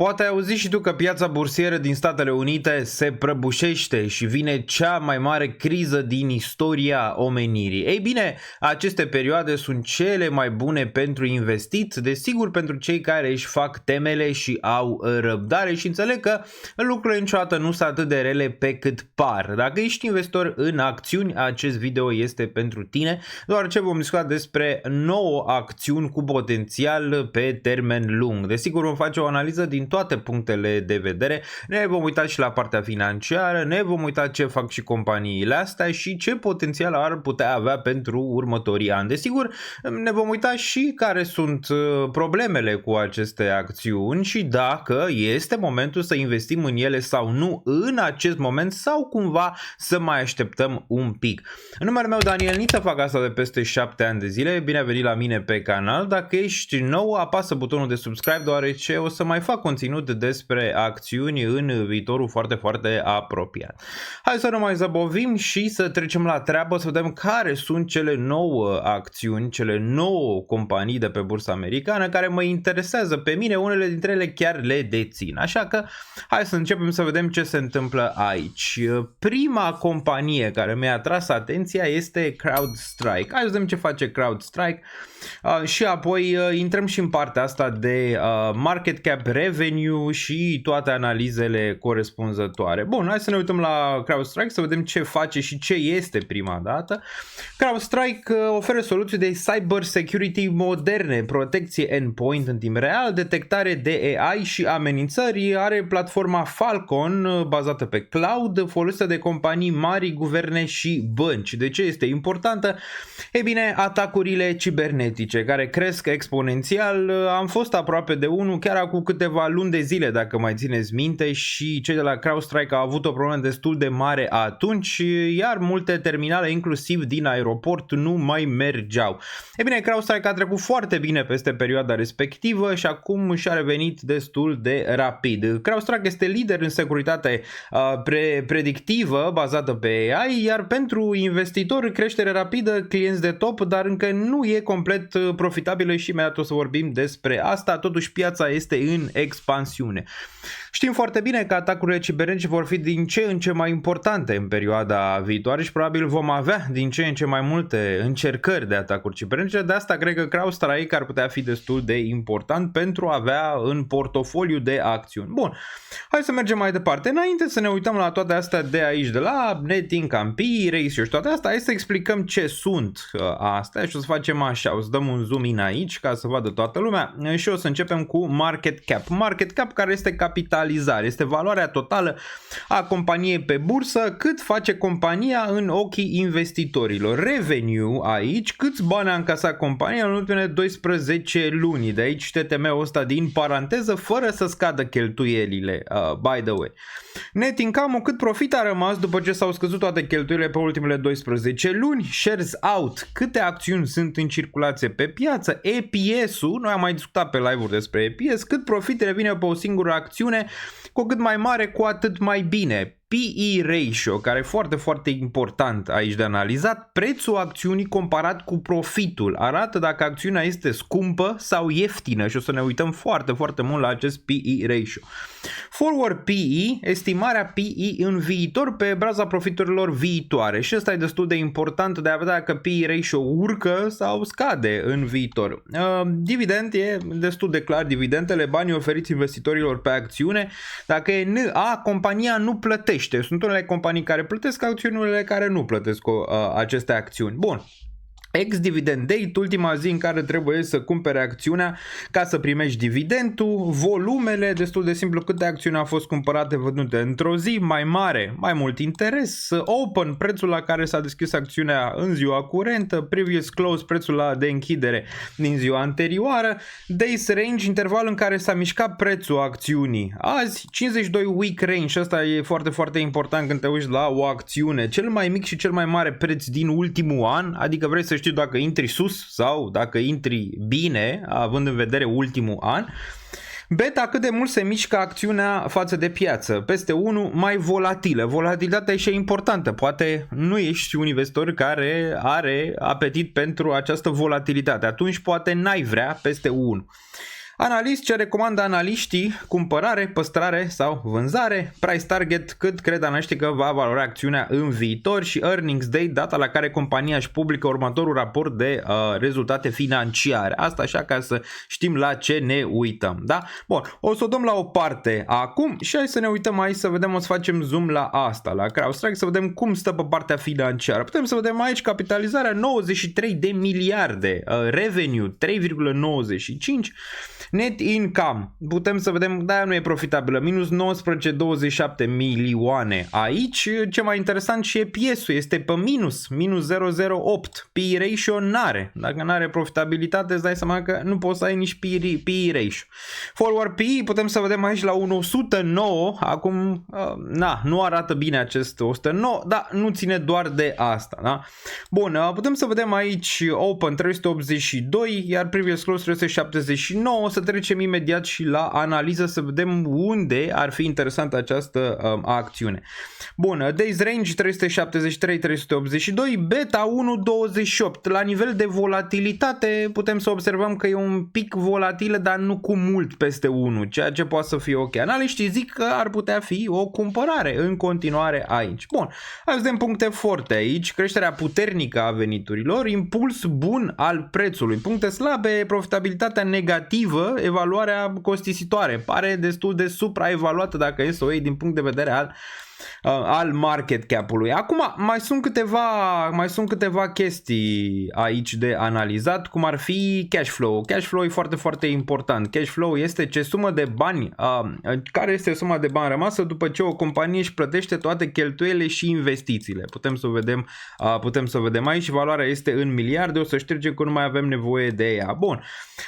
Poate ai auzit și tu că piața bursieră din Statele Unite se prăbușește și vine cea mai mare criză din istoria omenirii. Ei bine, aceste perioade sunt cele mai bune pentru investit, desigur pentru cei care își fac temele și au răbdare și înțeleg că lucrurile niciodată nu sunt atât de rele pe cât par. Dacă ești investitor în acțiuni, acest video este pentru tine, deoarece vom discuta despre 9 acțiuni cu potențial pe termen lung. Desigur vom face o analiză din toate punctele de vedere, ne vom uita și la partea financiară, ne vom uita ce fac și companiile astea și ce potențial ar putea avea pentru următorii ani. Desigur, ne vom uita și care sunt problemele cu aceste acțiuni și dacă este momentul să investim în ele sau nu în acest moment sau cumva să mai așteptăm un pic. În numele meu Daniel Niță, fac asta de peste 7 ani de zile, bine ai venit la mine pe canal. Dacă ești nou, apasă butonul de subscribe deoarece o să mai fac conținut despre acțiuni în viitorul foarte, foarte apropiat. Hai să nu mai zăbovim și să trecem la treabă, să vedem care sunt cele 9 acțiuni, cele 9 companii de pe bursa americană care mă interesează pe mine, unele dintre ele chiar le dețin. Așa că hai să începem să vedem ce se întâmplă aici. Prima companie care mi-a atras atenția este CrowdStrike. Hai să vedem ce face CrowdStrike și apoi intrăm și în partea asta de market cap, revenue și toate analizele corespunzătoare. Bun, hai să ne uităm la CrowdStrike să vedem ce face și ce este prima dată. CrowdStrike oferă soluții de cyber security moderne, protecție endpoint în timp real, detectare de AI și amenințări. Are platforma Falcon bazată pe cloud, folosită de companii mari, guverne și bănci. De ce este importantă? Ei bine, atacurile cibernetice care cresc exponențial. Am fost aproape de unul chiar acum câteva luni de zile, dacă mai țineți minte, și cei de la CrowdStrike au avut o problemă destul de mare atunci, iar multe terminale, inclusiv din aeroport, nu mai mergeau. Ei bine, CrowdStrike a trecut foarte bine peste perioada respectivă și acum și-a revenit destul de rapid. CrowdStrike este lider în securitate predictivă bazată pe AI, iar pentru investitori creștere rapidă, clienți de top, dar încă nu e complet profitabilă și imediat o să vorbim despre asta. Totuși piața este în expansiune. Știm foarte bine că atacurile cibernetice vor fi din ce în ce mai importante în perioada viitoare și probabil vom avea din ce în ce mai multe încercări de atacuri cibernetice. De asta cred că CrowdStrike ar putea fi destul de important pentru a avea în portofoliu de acțiuni. Bun, hai să mergem mai departe. Înainte să ne uităm la toate astea de aici, de la net income, PE ratio și toate astea, hai să explicăm ce sunt astea și o să facem așa. O să dăm un zoom in aici ca să vadă toată lumea și o să începem cu market cap. Market cap care este capitalizare, este valoarea totală a companiei pe bursă, cât face compania în ochii investitorilor. Revenue aici, câți bani a încasat compania în ultimele 12 luni. De aici TTM-ul ăsta din paranteză, fără să scadă cheltuielile, by the way. Net income, cât profit a rămas după ce s-au scăzut toate cheltuielile pe ultimele 12 luni. Shares out, câte acțiuni sunt în circulație pe piață. EPS-ul, noi am mai discutat pe live-uri despre EPS, cât profit revine pe o singură acțiune, cu cât mai mare, cu atât mai bine. PE ratio, care e foarte, foarte important aici de analizat, prețul acțiunii comparat cu profitul. Arată dacă acțiunea este scumpă sau ieftină și o să ne uităm foarte, foarte mult la acest PE ratio. Forward PE, estimarea PE în viitor pe baza profiturilor viitoare și ăsta e destul de important de a vedea dacă PE ratio urcă sau scade în viitor. Dividend e destul de clar, dividendele, banii oferiți investitorilor pe acțiune, dacă e NA, compania nu plătește. Sunt unele companii care plătesc acțiuni, unele care nu plătesc aceste acțiuni. Bun. Ex-dividend date, ultima zi în care trebuie să cumpere acțiunea ca să primești dividendul, volumele, destul de simplu, câte acțiuni au fost cumpărate, vândute într-o zi, mai mare, mai mult interes, open, prețul la care s-a deschis acțiunea în ziua curentă, previous close, prețul de închidere din ziua anterioară, days range, interval în care s-a mișcat prețul acțiunii azi, 52 week range, și asta e foarte, foarte important când te uiți la o acțiune, cel mai mic și cel mai mare preț din ultimul an, adică vrei să știu dacă intri sus sau dacă intri bine, având în vedere ultimul an. Beta, cât de mult se mișcă acțiunea față de piață. Peste 1, mai volatilă. Volatilitatea e și importantă. Poate nu ești un investitor care are apetit pentru această volatilitate. Atunci poate n-ai vrea peste 1. Analist, ce recomandă analiștii: cumpărare, păstrare sau vânzare, price target, cât cred analiștii că va valora acțiunea în viitor, și earnings date, data la care compania își publică următorul raport de rezultate financiare. Asta așa ca să știm la ce ne uităm, da? Bun, o să o dăm la o parte acum și hai să ne uităm aici să vedem, o să facem zoom la asta, la CrowdStrike, să vedem cum stă pe partea financiară. Putem să vedem aici capitalizarea 93 de miliarde, revenue 3,95, net income, putem să vedem, da, nu e profitabilă, minus 19,27 milioane aici. Ce mai interesant, și EPS-ul este pe minus 0,08, PE ratio n-are, dacă n-are profitabilitate îți dai seama că nu poți să ai nici PE ratio. Forward PE putem să vedem aici la 109, acum nu arată bine acest 109, dar nu ține doar de asta, da? Bun, putem să vedem aici open 382, iar previous close 379. Să trecem imediat și la analiză să vedem unde ar fi interesantă această acțiune. Bun, days range 373-382, beta 1.28. La nivel de volatilitate putem să observăm că e un pic volatilă, dar nu cu mult peste 1, ceea ce poate să fie ok. Analiștii zic că ar putea fi o cumpărare în continuare aici. Bun, hai să vedem puncte forte aici: creșterea puternică a veniturilor, impuls bun al prețului, puncte slabe, profitabilitatea negativă, evaluarea costisitoare, pare destul de supraevaluată dacă e să o iei din punct de vedere al market cap-ului. Acum mai sunt câteva chestii aici de analizat, cum ar fi cash flow. Cash flow e foarte, foarte important. Cash flow este ce sumă de bani, care este suma de bani rămasă după ce o companie își plătește toate cheltuielile și investițiile. Putem să vedem aici, valoarea este în miliarde, o să ștergem că nu mai avem nevoie de ea. Bun.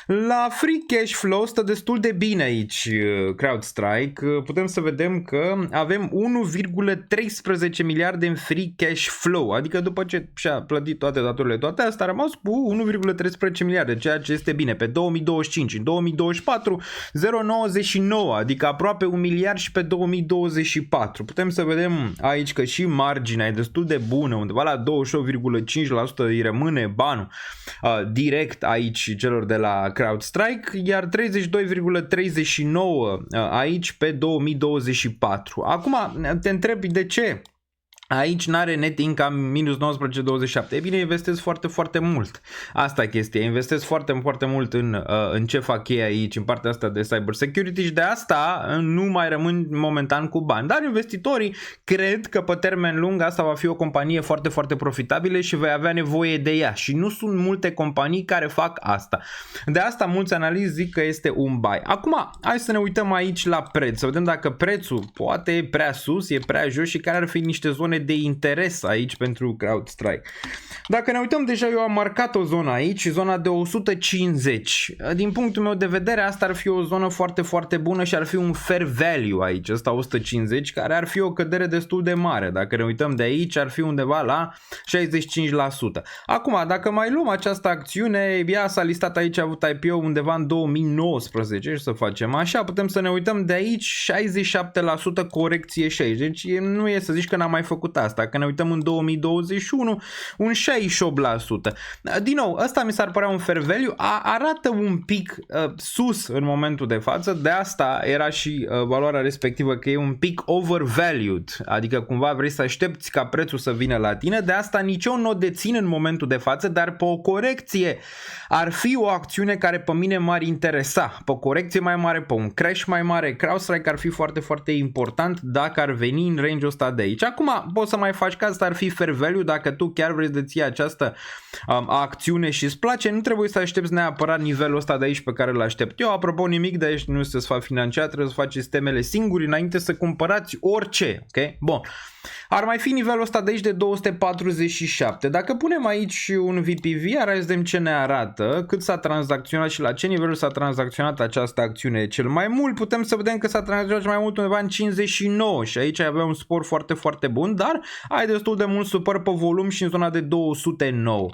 La free cash flow stă destul de bine aici CrowdStrike. Putem să vedem că avem 1,13 miliarde în free cash flow, adică după ce și-a plătit toate datorile, toate astea, a rămas cu 1,13 miliarde, ceea ce este bine. Pe 2025, în 2024, 0,99, adică aproape 1 miliard și pe 2024. Putem să vedem aici că și marginea e destul de bună, undeva la 28,5% îi rămâne banul direct aici celor de la CrowdStrike, iar 32,39 aici pe 2024. Acum te întrebi de ce aici n-are net income minus 19,27. E bine, investesc foarte, foarte mult. Asta e chestia. Investesc foarte, foarte mult în ce fac ei aici, în partea asta de cyber security, și de asta nu mai rămân momentan cu bani. Dar investitorii cred că pe termen lung asta va fi o companie foarte, foarte profitabilă și vei avea nevoie de ea. Și nu sunt multe companii care fac asta. De asta mulți analiști zic că este un buy. Acum, hai să ne uităm aici la preț. Să vedem dacă prețul poate e prea sus, e prea jos și care ar fi niște zone de interes aici pentru CrowdStrike. Dacă ne uităm, deja eu am marcat o zonă aici, zona de 150. Din punctul meu de vedere, asta ar fi o zonă foarte, foarte bună și ar fi un fair value aici, ăsta 150, care ar fi o cădere destul de mare. Dacă ne uităm de aici, ar fi undeva la 65%. Acum, dacă mai luăm această acțiune, ea s-a listat aici, a avut IPO undeva în 2019, și să facem așa, putem să ne uităm de aici, 67% corecție 60. Deci nu e să zici că n-am mai făcut asta. Că ne uităm în 2021, un 68%. Din nou, ăsta mi s-ar părea un fair value, arată un pic sus în momentul de față, de asta era și valoarea respectivă, că e un pic overvalued, adică cumva vrei să aștepți ca prețul să vină la tine, de asta nici eu nu o dețin în momentul de față, dar pe o corecție ar fi o acțiune care pe mine m-ar interesa, pe o corecție mai mare, pe un crash mai mare, CrowdStrike ar fi foarte, foarte important dacă ar veni în range-ul ăsta de aici. Acum poți să mai faci, că asta ar fi fair value, dacă tu chiar vrei să ții această acțiune și îți place, nu trebuie să aștepți neapărat nivelul ăsta de aici pe care îl aștept eu. Apropo, nimic de aici nu este să faci financiar, trebuie să faceți temele singuri înainte să cumpărați orice, ok? Bun. Ar mai fi nivelul ăsta de aici de 247. Dacă punem aici un VPV, ar vedem ce ne arată, cât s-a tranzacționat și la ce nivel s-a tranzacționat această acțiune cel mai mult. Putem să vedem că s-a tranzacționat mai mult undeva în 59 și aici avea un spor foarte, foarte bun, dar ai destul de mult supăr pe volum și în zona de 209.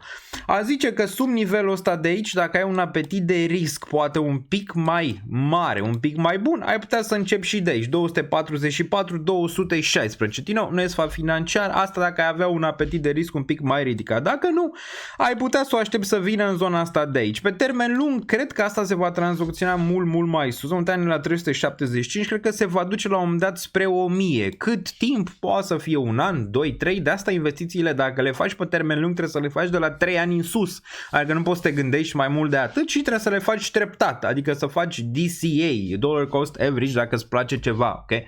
A zice că sub nivelul ăsta de aici, dacă ai un apetit de risc poate un pic mai mare, un pic mai bun, ai putea să începi și de aici, 244, 216. Din nou, nu e sfat financiar, asta dacă ai avea un apetit de risc un pic mai ridicat. Dacă nu, ai putea să o aștepți să vină în zona asta de aici. Pe termen lung, cred că asta se va tranzacționa mult mai sus, unde la 375, cred că se va duce la un moment dat spre 1000. Cât timp? Poate să fie un an, 2, 3, de asta investițiile, dacă le faci pe termen lung, trebuie să le faci de la 3 ani în sus. Adică nu poți să te gândești mai mult de atât și trebuie să le faci treptat, adică să faci DCA, Dollar Cost Average, dacă îți place ceva, ok?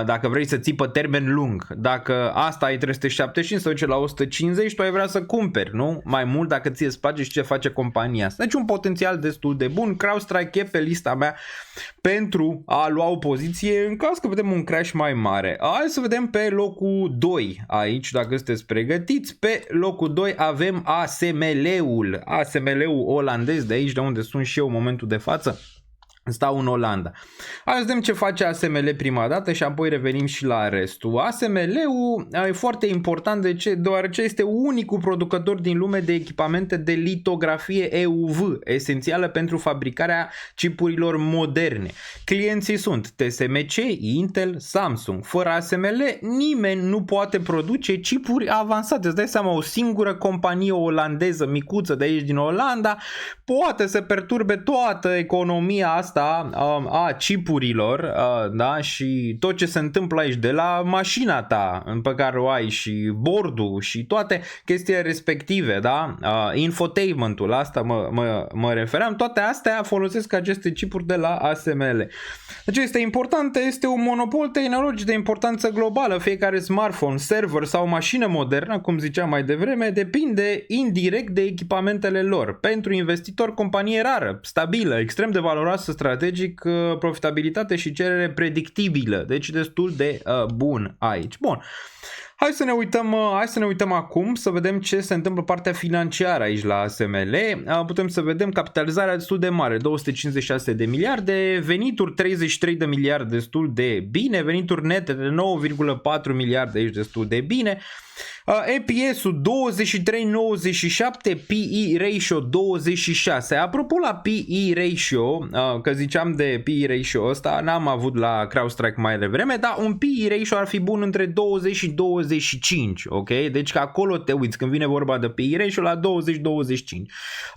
Dacă vrei să ții pe termen lung, dacă asta ai 375 să duce la 150, tu ai vrea să cumperi, nu? Mai mult dacă ție îți place și ce face compania asta. Deci un potențial destul de bun. CrowdStrike e pe lista mea pentru a lua o poziție în caz că vedem un crash mai mare. Hai să vedem pe locul 2 aici, dacă sunteți pregătiți. Pe locul 2 avem ASML-ul, ASML-ul olandez, de aici de unde sunt și eu în momentul de față. Stau în Olanda. Hai să vedem ce face ASML prima dată și apoi revenim și la restul. ASML-ul e foarte important deoarece este unicul producător din lume de echipamente de litografie EUV, esențială pentru fabricarea chipurilor moderne. Clienții sunt TSMC, Intel, Samsung. Fără ASML nimeni nu poate produce chipuri avansate. Îți dai seama, o singură companie olandeză micuță de aici din Olanda poate să perturbe toată economia asta a chipurilor, da? Și tot ce se întâmplă aici, de la mașina ta pe care o ai și bordul și toate chestiile respective, da? Infotainmentul, asta mă refeream, toate astea folosesc aceste chipuri de la ASML. Deci este important, este un monopol tehnologic de importanță globală. Fiecare smartphone, server sau mașină modernă, cum ziceam mai devreme, depinde indirect de echipamentele lor. Pentru investitor, companie rară, stabilă, extrem de valoroasă strategic, profitabilitate și cerere predictibilă. Deci destul de bun aici. Bun. Hai să ne uităm acum să vedem ce se întâmplă partea financiară aici la ASML. Putem să vedem capitalizarea destul de mare, 256 de miliarde, venituri 33 de miliarde, destul de bine, venituri nete de 9,4 miliarde, aici destul de bine. EPS-ul 23,97, PE ratio 26. Apropo la PE ratio, că ziceam de PE ratio ăsta, n-am avut la CrowdStrike mai devreme, dar un PE ratio ar fi bun între 20 și 25, ok? Deci că acolo te uiți când vine vorba de PE ratio la 20-25.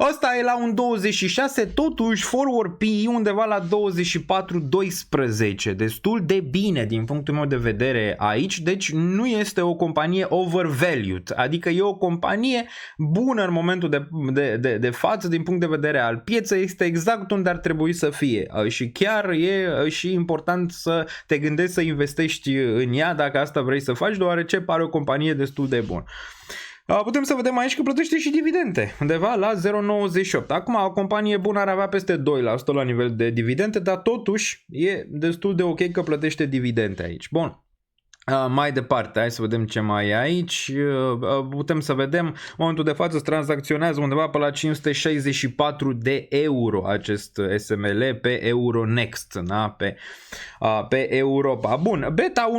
Ăsta e la un 26, totuși forward PE undeva la 24-12, destul de bine din punctul meu de vedere aici, deci nu este o companie overvalued, adică e o companie bună în momentul de față din punct de vedere al pieței, este exact unde ar trebui să fie și chiar e și important să te gândești să investești în ea dacă asta vrei să faci, deoarece pare o companie destul de bună. Putem să vedem aici că plătește și dividende, undeva la 0,98. Acum o companie bună ar avea peste 2% la nivel de dividende, dar totuși e destul de ok că plătește dividende aici. Bun. Mai departe, hai să vedem ce mai e aici. Putem să vedem, în momentul de față tranzacționează undeva pe la 564 de euro acest ASML pe Euronext, da? Pe Europa. Bun, beta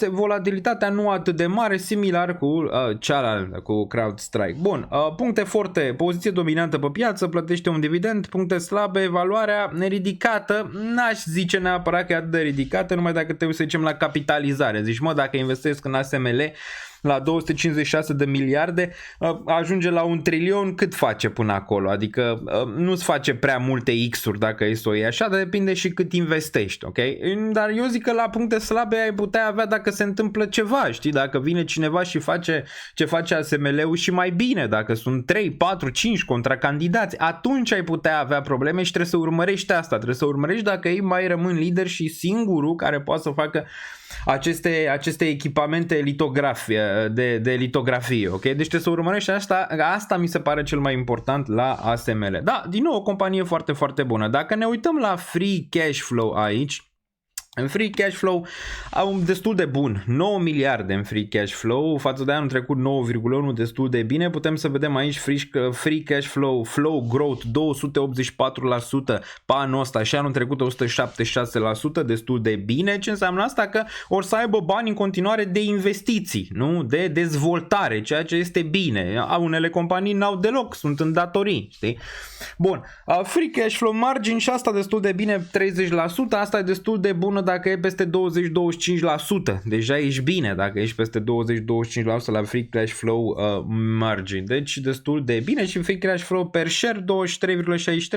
1.26, volatilitatea nu atât de mare, similar cu cealaltă, cu CrowdStrike. Bun, puncte forte, poziție dominantă pe piață, plătește un dividend, puncte slabe, evaluarea neridicată, n-aș zice neapărat că e atât de ridicată, numai dacă te uiți să zicem la capitalizare. Zici, mă, dacă investesc în ASML la 256 de miliarde, ajunge la 1 trilion, cât face până acolo? Adică nu-ți face prea multe X-uri dacă e să o iei așa, dar depinde și cât investești, ok? Dar eu zic că la puncte slabe ai putea avea dacă se întâmplă ceva, știi? Dacă vine cineva și face ce face ASML-ul și mai bine, dacă sunt 3, 4, 5 contracandidați, atunci ai putea avea probleme și trebuie să urmărești asta, trebuie să urmărești dacă ei mai rămân lideri și singurul care poate să facă aceste echipamente de litografie, ok? Deci trebuie să urmărești asta mi se pare cel mai important la ASML. Da, din nou o companie foarte, foarte bună. Dacă ne uităm la free cash flow aici, În free cash flow au destul de bun, 9 miliarde în free cash flow, față de anul trecut 9,1, destul de bine. Putem să vedem aici free cash flow growth 284% pe anul ăsta și anul trecut 176%, destul de bine. Ce înseamnă asta? Că or să aibă bani în continuare de investiții, nu? De dezvoltare, ceea ce este bine. Unele companii n-au deloc, sunt în datorii, știi? Bun, free cash flow margin și asta destul de bine, 30%, asta e destul de bună dacă e peste 20-25%, deja ești bine dacă ești peste 20-25% la free cash flow margin, deci destul de bine și free cash flow per share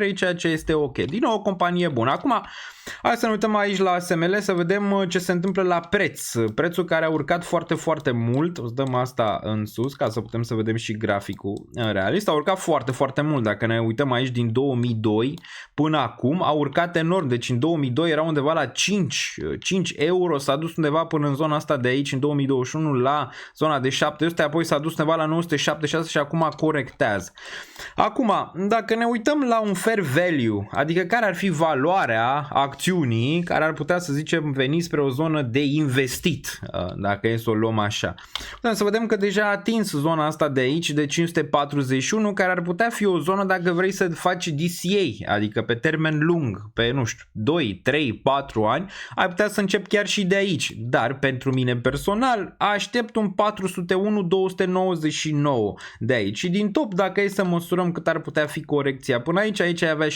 23,63, ceea ce este ok. Din nou o companie bună. Acum hai să ne uităm aici la ASML să vedem ce se întâmplă la preț. Prețul care a urcat foarte, foarte mult. O să dăm asta în sus ca să putem să vedem și graficul realist. A urcat foarte, foarte mult. Dacă ne uităm aici din 2002 până acum, a urcat enorm. Deci în 2002 era undeva la 5 euro. S-a dus undeva până în zona asta de aici în 2021 la zona de 700. Apoi s-a dus undeva la 976 și acum corectează. Acum, dacă ne uităm la un fair value, adică care ar fi valoarea acțiunii care ar putea, să zicem, veni spre o zonă de investit, dacă e să o luăm așa. Putem să vedem că deja a atins zona asta de aici de 541, care ar putea fi o zonă dacă vrei să faci DCA, adică pe termen lung, pe nu știu, 2, 3, 4 ani, ai putea să începi chiar și de aici. Dar pentru mine personal aștept un 401,299 de aici. Și din top, dacă e să măsurăm cât ar putea fi corecția până aici, aici avea 60%,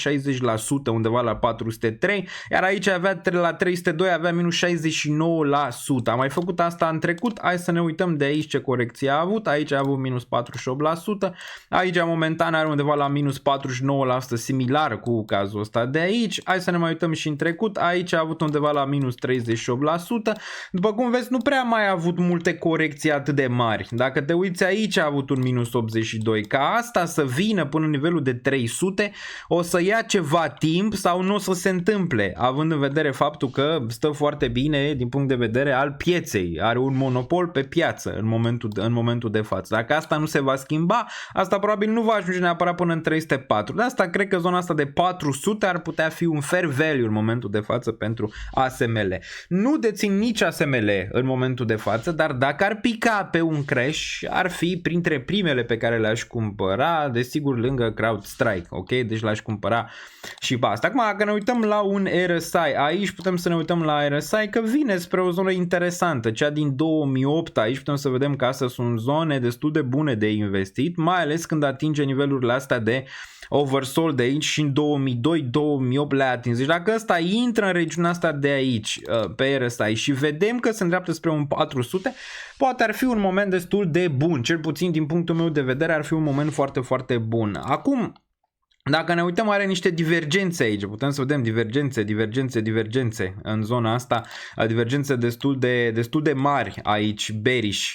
undeva la 403, iar aici avea la 302 avea minus 69%. Am mai făcut asta în trecut. Hai să ne uităm de aici ce corecție a avut. Aici a avut minus 48%. Aici momentan are undeva la minus 49%, similar cu cazul ăsta de aici. Hai să ne mai uităm și în trecut. Aici a avut undeva la minus 38%. După cum vezi, nu prea mai a avut multe corecții atât de mari. Dacă te uiți aici a avut un minus 82. Ca asta să vină până în nivelul de 300 o să ia ceva timp sau nu o să se întâmple, având în vedere faptul că stă foarte bine din punct de vedere al pieței, are un monopol pe piață în momentul de față. Dacă asta nu se va schimba, asta probabil nu va ajunge neapărat până în 304. De asta cred că zona asta de 400 ar putea fi un fair value în momentul de față pentru ASML. Nu dețin nici ASML în momentul de față, dar dacă ar pica pe un crash, ar fi printre primele pe care le-aș cumpăra, desigur lângă CrowdStrike, ok? Deci l-aș cumpăra și pe asta. Acum, dacă ne uităm la un RSI, aici putem să ne uităm la RSI că vine spre o zonă interesantă, cea din 2008, aici putem să vedem că astea sunt zone destul de bune de investit, mai ales când atinge nivelurile astea de oversold de aici și în 2002-2008 le-a atins. Deci dacă ăsta intră în regiunea asta de aici pe RSI și vedem că se îndreaptă spre un 400, poate ar fi un moment destul de bun, cel puțin din punctul meu de vedere ar fi un moment foarte, foarte bun. Acum, dacă ne uităm, are niște divergențe aici, putem să vedem divergențe în zona asta, divergențe destul de mari aici, bearish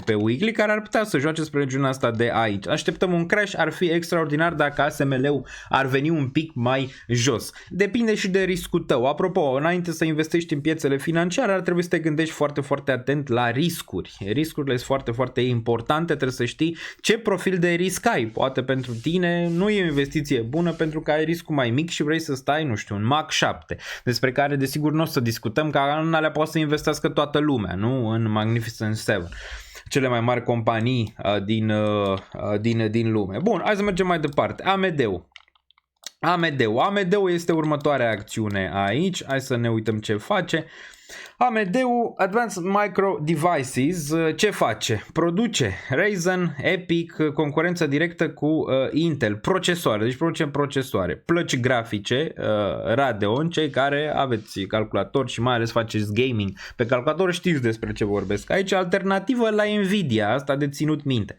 pe weekly, care ar putea să joace spre regiunea asta de aici. Așteptăm un crash, ar fi extraordinar dacă ASML-ul ar veni un pic mai jos. Depinde și de riscul tău. Apropo, înainte să investești în piețele financiare, ar trebui să te gândești foarte, foarte atent la riscuri. Riscurile sunt foarte, foarte importante, trebuie să știi ce profil de risc ai. Poate pentru tine nu e o investiție bună pentru că ai riscul mai mic și vrei să stai, nu știu, un Mac 7, despre care desigur nu o să discutăm, că în alea poate să investească toată lumea, nu? În Magnificent 7. Cele mai mari companii din lume. Bun, hai să mergem mai departe. AMD-ul este următoarea acțiune aici. Hai să ne uităm ce face. AMD-ul, Advanced Micro Devices, ce face? Produce Ryzen, EPIC, concurență directă cu Intel, procesoare, deci produce procesoare, plăci grafice, Radeon, cei care aveți calculator și mai ales faceți gaming pe calculator știți despre ce vorbesc aici, alternativă la Nvidia, asta de ținut minte.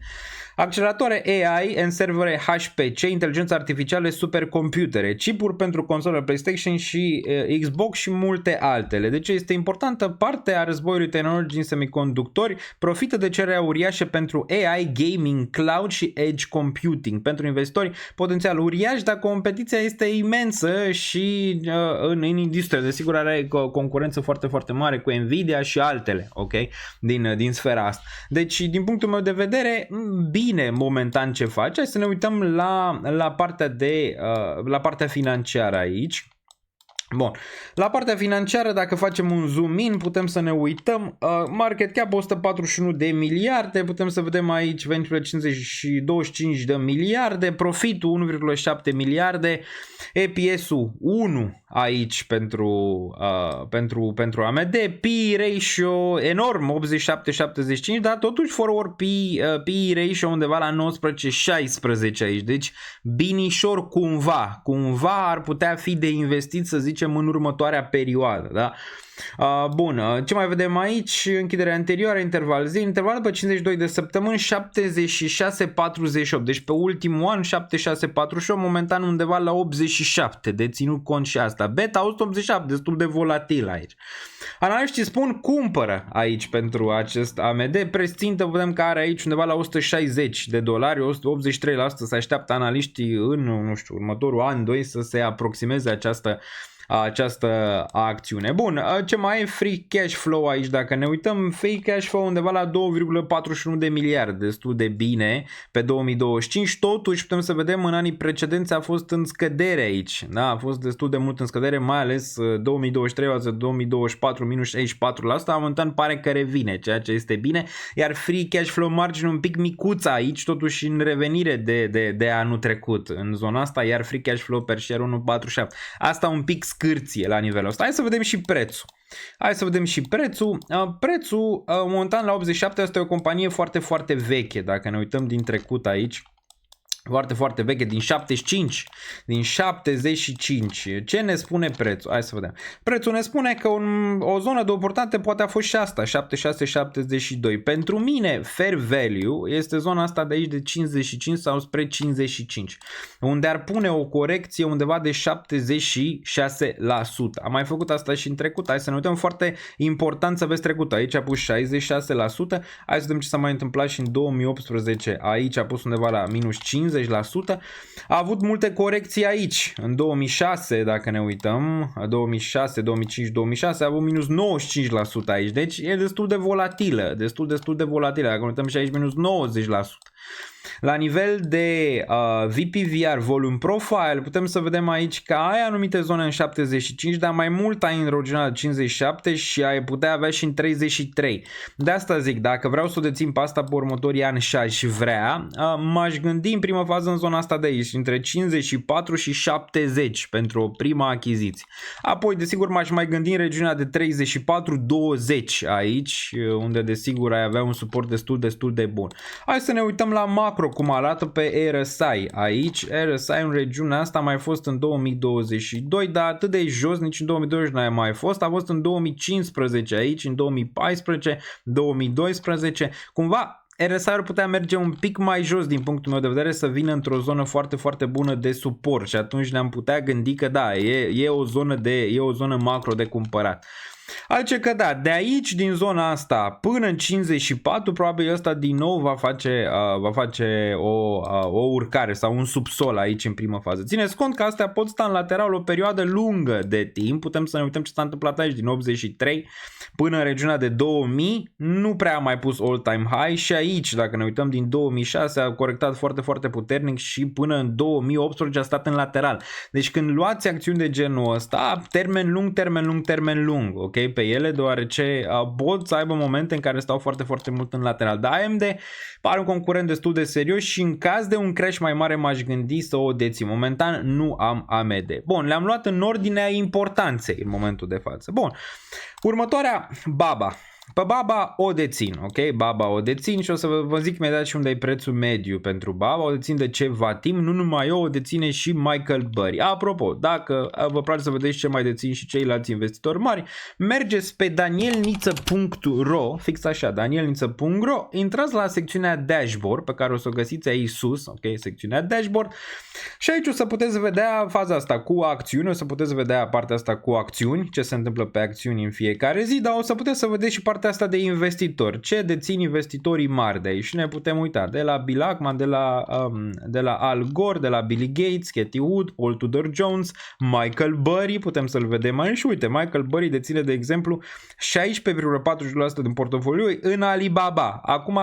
Acceleratoare AI în servere HPC, inteligență artificială, supercomputere, chipuri pentru console PlayStation și Xbox și multe altele. Deci este importantă parte a războiului tehnologic în semiconductori, profită de cererea uriașă pentru AI, gaming, cloud și edge computing. Pentru investitori, potențial uriaș, dar competiția este imensă și în industrie. Desigur are concurență foarte, foarte mare cu Nvidia și altele, ok? Din sfera asta. Deci, din punctul meu de vedere, bine momentan ce face. Hai să ne uităm la partea financiară aici. Bun, la partea financiară, dacă facem un zoom in, putem să ne uităm, market cap 141 de miliarde, putem să vedem aici veniturile 25 de miliarde, profitul 1,7 miliarde, EPS-ul 1 aici pentru AMD, PE ratio enorm, 87-75, dar totuși forward PE ratio undeva la 19-16 aici, deci binișor cumva ar putea fi de investit, să zicem, în următoarea perioadă, da? Bun, ce mai vedem aici? Închiderea anterioară, interval zi, interval pe 52 de săptămâni, 76,48, deci pe ultimul an 76,48, momentan undeva la 87, de ținut cont și asta. Beta 187, destul de volatil aici. Analiștii spun cumpără aici pentru acest AMD, preț țintă vedem că are aici undeva la $160, 183% se așteaptă analiștii în, nu știu, următorul an, 2 să se aproximeze această acțiune. Bun, ce mai e? Free cash flow aici, dacă ne uităm, free cash flow undeva la 2,41 de miliarde, destul de bine pe 2025, totuși putem să vedem în anii precedenți a fost în scădere aici, da? A fost destul de mult în scădere, mai ales 2023 față 2024 minus 64%, momentan pare că revine, ceea ce este bine, iar free cash flow margin un pic micuță aici, totuși în revenire de anul trecut în zona asta, iar free cash flow per share 1,47. Asta un pic scârție la nivelul ăsta. Hai să vedem și prețul. Prețul momentan la 87, asta e o companie foarte, foarte veche, dacă ne uităm din trecut aici. Foarte, foarte veche, din 75. Ce ne spune prețul? Hai să vedem. Prețul ne spune că o zonă de oportunitate poate a fost și asta, 76-72. Pentru mine, fair value este zona asta de aici de 55 sau spre 55, unde ar pune o corecție undeva de 76%. Am mai făcut asta și în trecut. Hai să ne uităm, foarte important să vezi trecut. Aici a pus 66%. Hai să vedem ce s-a mai întâmplat și în 2018. Aici a pus undeva la minus 50%. A avut multe corecții aici. În 2006, dacă ne uităm, 2006, 2005, 2006 a avut minus 95% aici. Deci e destul de volatilă, destul de volatilă. Dacă ne uităm și aici minus 90%. La nivel de VPVR, Volume Profile, putem să vedem aici că ai anumite zone în 75, dar mai mult ai în regional 57 și ai putea avea și în 33. De asta zic, dacă vreau să o dețin pe asta pe următorii ani și aș vrea, m-aș gândi în prima fază în zona asta de aici, între 54 și 70 pentru o prima achiziție. Apoi, desigur, m-aș mai gândi în regiunea de 34-20 aici, unde desigur ai avea un suport destul de bun. Hai să ne uităm la macro, cum arată pe RSI. Aici, RSI în regiunea asta a mai fost în 2022, dar atât de jos nici în 2020 n-a mai fost. A fost în 2015 aici, în 2014, 2012. Cumva RSI ar putea merge un pic mai jos din punctul meu de vedere, să vină într-o zonă foarte, foarte bună de suport și atunci ne-am putea gândi că da, e o zonă macro de cumpărat. Alce că da, de aici, din zona asta până în 54, probabil ăsta din nou va face o urcare sau un subsol aici în primă fază. Țineți cont că astea pot sta în lateral o perioadă lungă de timp. Putem să ne uităm ce s-a întâmplat aici din 83 până în regiunea de 2000. Nu prea a mai pus all-time high și aici, dacă ne uităm, din 2006 a corectat foarte, foarte puternic și până în 2018 a stat în lateral. Deci când luați acțiuni de genul ăsta, termen lung, ok? Pe ele, deoarece pot să aibă momente în care stau foarte, foarte mult în lateral. Dar AMD pare un concurent destul de serios și în caz de un crash mai mare m-aș gândi să o dețin. Momentan nu am AMD. Bun, le-am luat în ordinea importanței în momentul de față. Bun, următoarea, Baba. Pe Baba o dețin, ok? Baba o dețin și o să vă zic imediat și unde e prețul mediu pentru Baba. O dețin de ceva timp, nu numai eu, o deține și Michael Burry. Apropo, dacă vă place să vedeți ce mai dețin și ceilalți investitori mari, mergeți pe danielniță.ro, fix așa, danielniță.ro, intrați la secțiunea Dashboard, pe care o să o găsiți aici sus, ok? Secțiunea Dashboard. Și aici o să puteți vedea faza asta cu acțiuni, o să puteți vedea partea asta cu acțiuni, ce se întâmplă pe acțiuni în fiecare zi, dar o să puteți să vedeți și partea partea asta de investitori. Ce dețin investitorii mari de aici? Și ne putem uita de la Bill Ackman, de la Al Gore, de la Bill Gates, Cathie Wood, Paul Tudor Jones, Michael Burry, putem să-l vedem aici. Și uite, Michael Burry deține, de exemplu, 16,40% din portofoliu în Alibaba. Acum,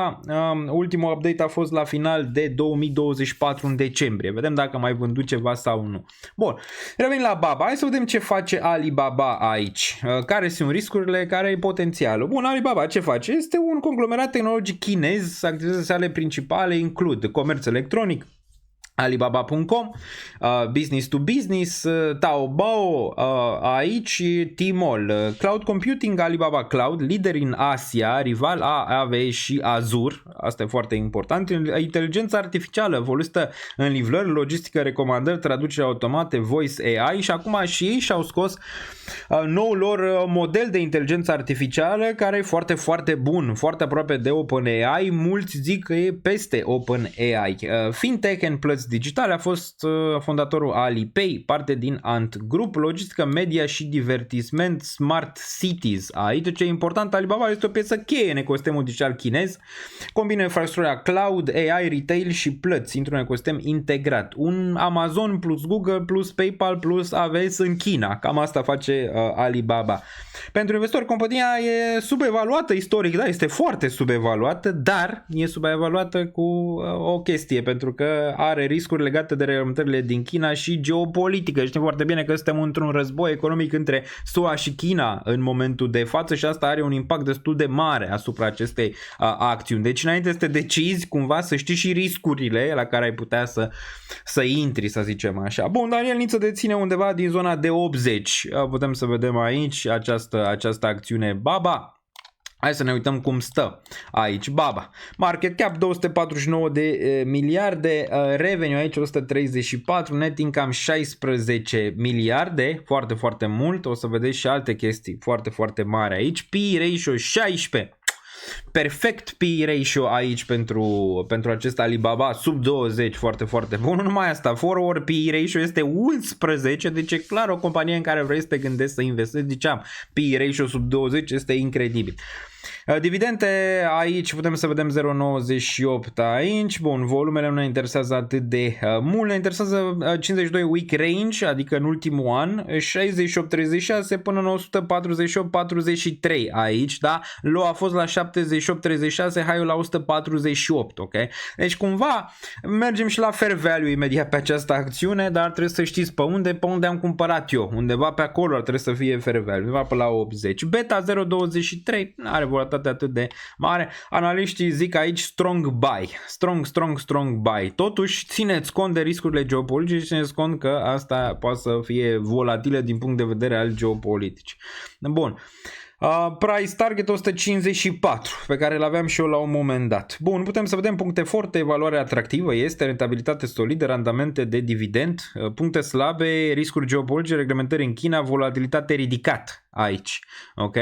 ultimul update a fost la final de 2024 în decembrie. Vedem dacă mai vândut ceva sau nu. Bun, revenim la Baba. Hai să vedem ce face Alibaba aici. Care sunt riscurile, care e potențialul. Bun, Alibaba ce face? Este un conglomerat tehnologic chinez. Activitățile sale principale includ comerț electronic, Alibaba.com, business to business, Taobao, aici Tmall, cloud computing, Alibaba Cloud, lider în Asia, rival a AWS și Azure, asta e foarte important, inteligența artificială folosită în livrări, logistică, recomandări, traducere automate, voice AI și acum și ei și-au scos noul lor model de inteligență artificială care e foarte, foarte bun, foarte aproape de OpenAI, mulți zic că e peste OpenAI. Fintech and plăți digitale a fost fondatorul Alipay, parte din Ant Group, logistică, media și divertisment, Smart Cities. Aici ce e important, Alibaba este o piesă cheie în ecosistemul digital chinez, combină infrastructura cloud, AI, retail și plăți într-un ecosistem integrat. Un Amazon plus Google plus PayPal plus AWS în China, cam asta face Alibaba. Pentru investitori, compania e subevaluată istoric, da, este foarte subevaluată, dar e subevaluată cu o chestie, pentru că are riscuri legate de reglementările din China și geopolitică. Știm foarte bine că suntem într-un război economic între SUA și China în momentul de față și asta are un impact destul de mare asupra acestei acțiuni. Deci înainte să te decizi cumva să știi și riscurile la care ai putea să intri, să zicem așa. Bun, Daniel Niță deține undeva din zona de 80. Putem să vedem aici această acțiune Baba. Hai să ne uităm cum stă aici Baba. Market cap 249 de miliarde, revenue aici 134, net income 16 miliarde, foarte, foarte mult. O să vedeți și alte chestii foarte, foarte mari aici. PE ratio 16. Perfect PE ratio aici pentru acest Alibaba, sub 20, foarte, foarte bun. Nu numai asta, forward PE ratio este 11, deci e clar o companie în care vrei să te gândești să investești. Ziceam, PE ratio sub 20 este incredibil. Dividende aici putem să vedem 0,98 aici. Bun, volumele nu ne interesează atât de mult, ne interesează 52 week range, adică în ultimul an, 68,36 până în 148,43 aici, da? Low a fost la 78,36, high-ul la 148, ok? Deci cumva mergem și la fair value imediat pe această acțiune, dar trebuie să știți pe unde am cumpărat eu, undeva pe acolo ar trebui să fie fair value, undeva pe la 80. Beta 0,23, are volatilitate atât de mare. Analiștii zic aici strong buy. Strong buy. Totuși țineți cont de riscurile geopolitice, țineți cont că asta poate să fie volatilă din punct de vedere al geopoliticii. Bun. Price target 154, pe care îl aveam și eu la un moment dat. Bun, putem să vedem puncte forte, evaluare atractivă este, rentabilitate solidă, randamente de dividend, puncte slabe, riscuri geopolitice, reglementări în China, volatilitate ridicată aici. Ok?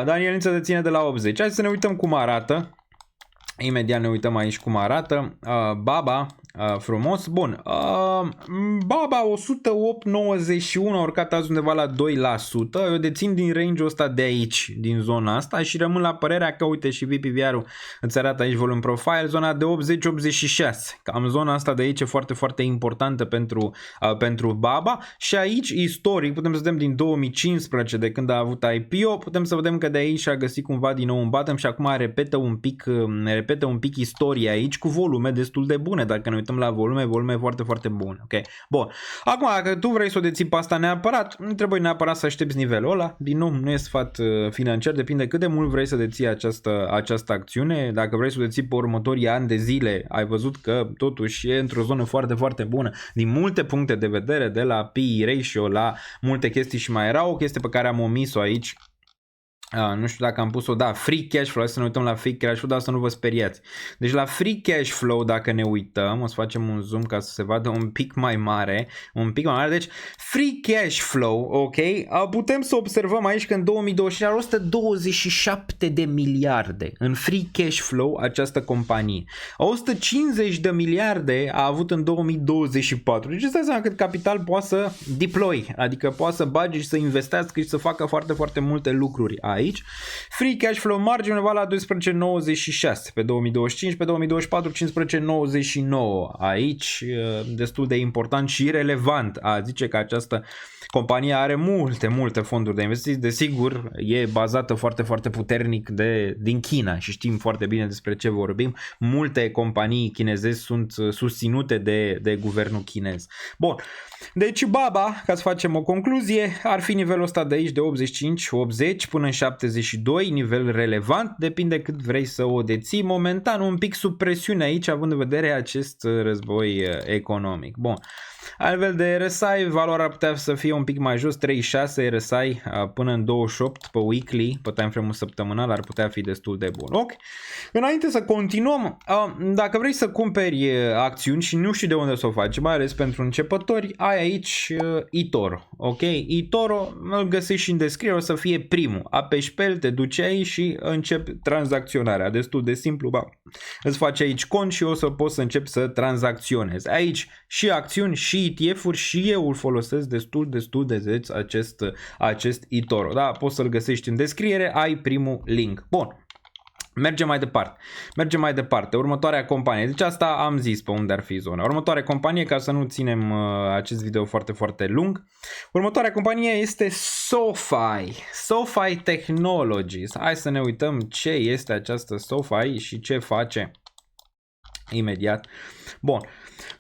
Daniel Niță deține de la 80. Hai să ne uităm cum arată. Imediat ne uităm aici cum arată. Baba, frumos. Bun. Baba 108,91 a urcat azi undeva la 2%. Eu dețin din range-ul ăsta de aici, din zona asta și rămân la părerea că, uite, și VPVR-ul îți arată aici volume profile, zona de 80-86. Cam zona asta de aici e foarte, foarte importantă pentru Baba și aici, istoric, putem să vedem din 2015 de când a avut IPO, putem să vedem că de aici a găsit cumva din nou un bottom și acum repetă un pic istoria aici cu volume destul de bune. Dacă ne uităm la volume foarte, foarte bune. Okay? Bun. Acum, dacă tu vrei să o deții pe asta neapărat, nu trebuie neapărat să aștepți nivelul ăla. Din nou, nu e sfat financiar, depinde cât de mult vrei să deții această acțiune. Dacă vrei să o deții pe următorii ani de zile, ai văzut că totuși e într-o zonă foarte, foarte bună din multe puncte de vedere, de la PE ratio la multe chestii și mai era o chestie pe care am omis-o aici. Nu știu dacă am pus-o, da, free cash flow, să ne uităm la free cash flow, dar să nu vă speriați. Deci la free cash flow, dacă ne uităm, o să facem un zoom ca să se vadă un pic mai mare, deci free cash flow, ok, putem să observăm aici că în 2020 are 127 de miliarde în free cash flow această companie. 150 de miliarde a avut în 2024, deci asta înseamnă cât capital poate să deploy, adică poate să bage și să investească și să facă foarte, foarte multe lucruri aici. aici. Free cash flow margin undeva la 12,96 pe 2025, pe 2024 15,99. Aici destul de important și relevant a zice că această companie are multe fonduri de investiții, desigur e bazată foarte, foarte puternic din China și știm foarte bine despre ce vorbim. Multe companii chineze sunt susținute de guvernul chinez. Bun, deci BABA, ca să facem o concluzie, ar fi nivelul ăsta de aici de 85-80 până în 72, nivel relevant, depinde cât vrei să o deții. Momentan un pic sub presiune aici, având în vedere acest război economic. Bun. La nivel de RSI, valoarea ar putea să fie un pic mai jos, 36 RSI până în 28 pe weekly, pe time frame-ul săptămânal ar putea fi destul de bun. Ok. Înainte să continuăm, dacă vrei să cumperi acțiuni și nu știi de unde să o faci, mai ales pentru începători, ai aici eToro. Ok? eToro îl găsești și în descriere, o să fie primul. Apeși pe el, te duci aici și începi tranzacționarea. Destul de simplu, îți faci aici cont și o să poți să începi să tranzacționezi. Aici și acțiuni și ETF-uri și eu îl folosesc destul de des acest eToro. Da, poți să-l găsești în descriere, ai primul link. Bun. Mergem mai departe. Următoarea companie. Deci asta am zis pe unde ar fi zona. Următoarea companie, ca să nu ținem acest video foarte, foarte lung. Următoarea companie este SoFi. SoFi Technologies. Hai să ne uităm ce este această SoFi și ce face imediat. Bun.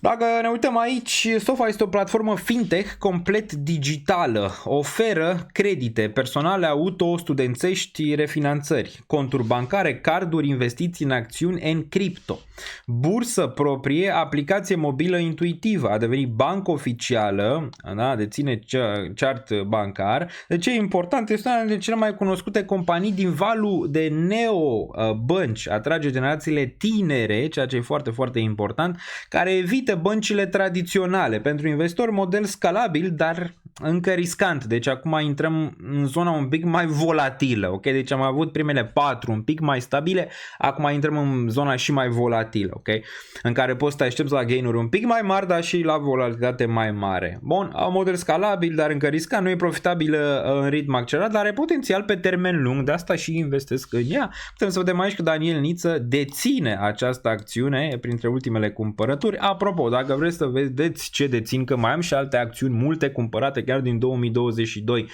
Dacă ne uităm aici, SoFi este o platformă fintech complet digitală. Oferă credite personale, auto, studențești, refinanțări, conturi bancare, carduri, investiții în acțiuni în cripto. Bursă proprie, aplicație mobilă intuitivă, a devenit bancă oficială, da, deține chart bancar. De ce e important? Este una dintre cele mai cunoscute companii din valul de neobănci, atrage generațiile tinere, ceea ce e foarte, foarte important, care evită băncile tradiționale. Pentru investitori, model scalabil, dar încă riscant. Deci acum intrăm în zona un pic mai volatilă. Ok? Deci am avut primele 4 un pic mai stabile, acum intrăm în zona și mai volatilă. Ok? În care poți să te aștepți la gain-uri un pic mai mari, dar și la volatilitate mai mare. Bun, au model scalabil, dar încă riscant, nu e profitabilă în ritm accelerat, dar are potențial pe termen lung, de asta și investesc în ea. Putem să vedem aici că Daniel Niță deține această acțiune printre ultimele cumpărături. Apropo, dacă vreți să vedeți ce dețin, că mai am și alte acțiuni, multe cumpărate chiar din 2022,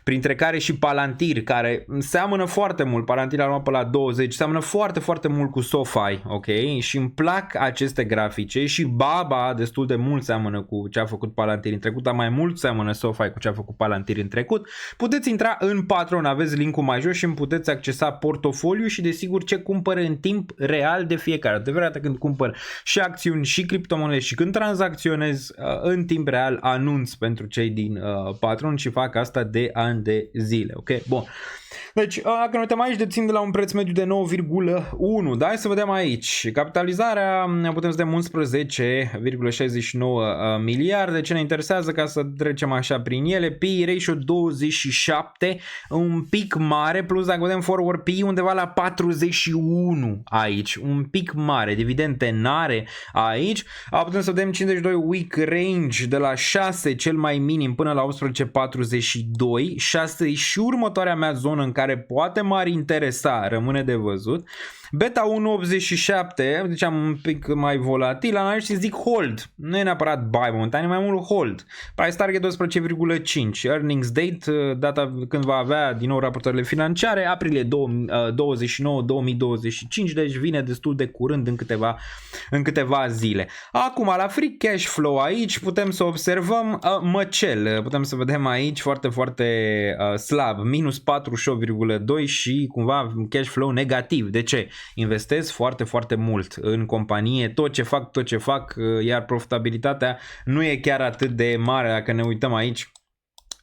printre care și Palantir, care seamănă foarte mult, Palantir a luat pe la 20, seamănă foarte, foarte mult cu SoFi, ok? Și îmi plac aceste grafice și BABA destul de mult seamănă cu ce a făcut Palantir în trecut, dar mai mult seamănă SoFi cu ce a făcut Palantir în trecut. Puteți intra în Patreon, aveți linkul mai jos și îmi puteți accesa portofoliu și desigur ce cumpăr în timp real de fiecare. De fiecare dată când cumpăr și acțiuni și criptomonede și când tranzacționez în timp real anunț pentru cei din Patreon și fac asta de ani de zile. Ok? Bun. Deci, dacă ne uităm aici, dețin de la un preț mediu de 9,1. Da, hai să vedem aici. Capitalizarea, putem să vedem 11,69 miliarde. Ce ne interesează ca să trecem așa prin ele? PE ratio 27, un pic mare, plus dacă vedem forward PE undeva la 41 aici. Un pic mare, dividende n-are aici. Putem să vedem 52 week range de la 6 cel mai minim până la 18,42. 6 și următoarea mea zonă în care poate m-ar interesa, rămâne de văzut. Beta 1.87, deci am un pic mai volatil, am și zic hold, nu e neapărat buy momentan, e mai mult hold. Price target 12,5, earnings date, data când va avea din nou raportările financiare, aprilie 29 2025, deci vine destul de curând în câteva zile. Acum la free cash flow aici putem să observăm măcel, putem să vedem aici foarte, foarte slab, minus 48,2 și cumva cash flow negativ. De ce? Investesc foarte, foarte mult în companie, tot ce fac, iar profitabilitatea nu e chiar atât de mare. Dacă ne uităm aici,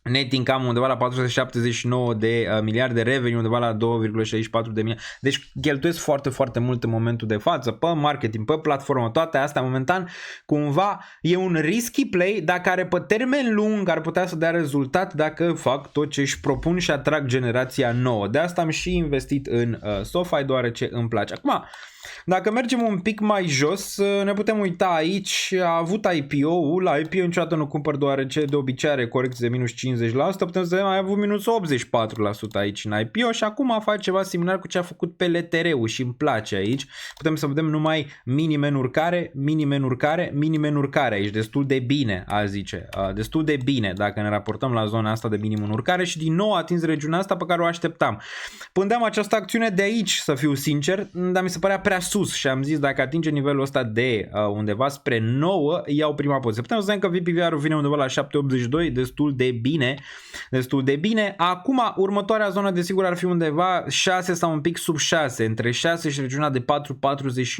net income undeva la 479 de miliarde, revenue undeva la 2,64 de miliarde. Deci cheltuiesc foarte, foarte mult în momentul de față pe marketing, pe platformă, toate astea momentan cumva e un risky play, dar care pe termen lung ar putea să dea rezultat dacă fac tot ce își propun și atrag generația nouă. De asta am și investit în SoFi, deoarece îmi place. Acum, Dacă mergem un pic mai jos, ne putem uita aici, a avut IPO-ul, la IPO niciodată nu cumpăr deoarece de obicei are corecție de minus 50%, putem să vedem a avut minus 84% aici în IPO și acum face ceva similar cu ce a făcut pe LTR-ul și îmi place aici. Putem să vedem numai minime în urcare, minime în urcare, minime în urcare aici, destul de bine, a zice, destul de bine dacă ne raportăm la zona asta de minim în urcare și din nou a atins regiunea asta pe care o așteptam. Pândeam această acțiune de aici, să fiu sincer, dar mi se părea prea sus și am zis dacă atinge nivelul ăsta de undeva spre 9, iau prima poziție. Putem să vedem că VPVR-ul vine undeva la 7,82, destul de bine, destul de bine. Acum, următoarea zonă desigur ar fi undeva 6 sau un pic sub 6, între 6 și regiunea de 4,49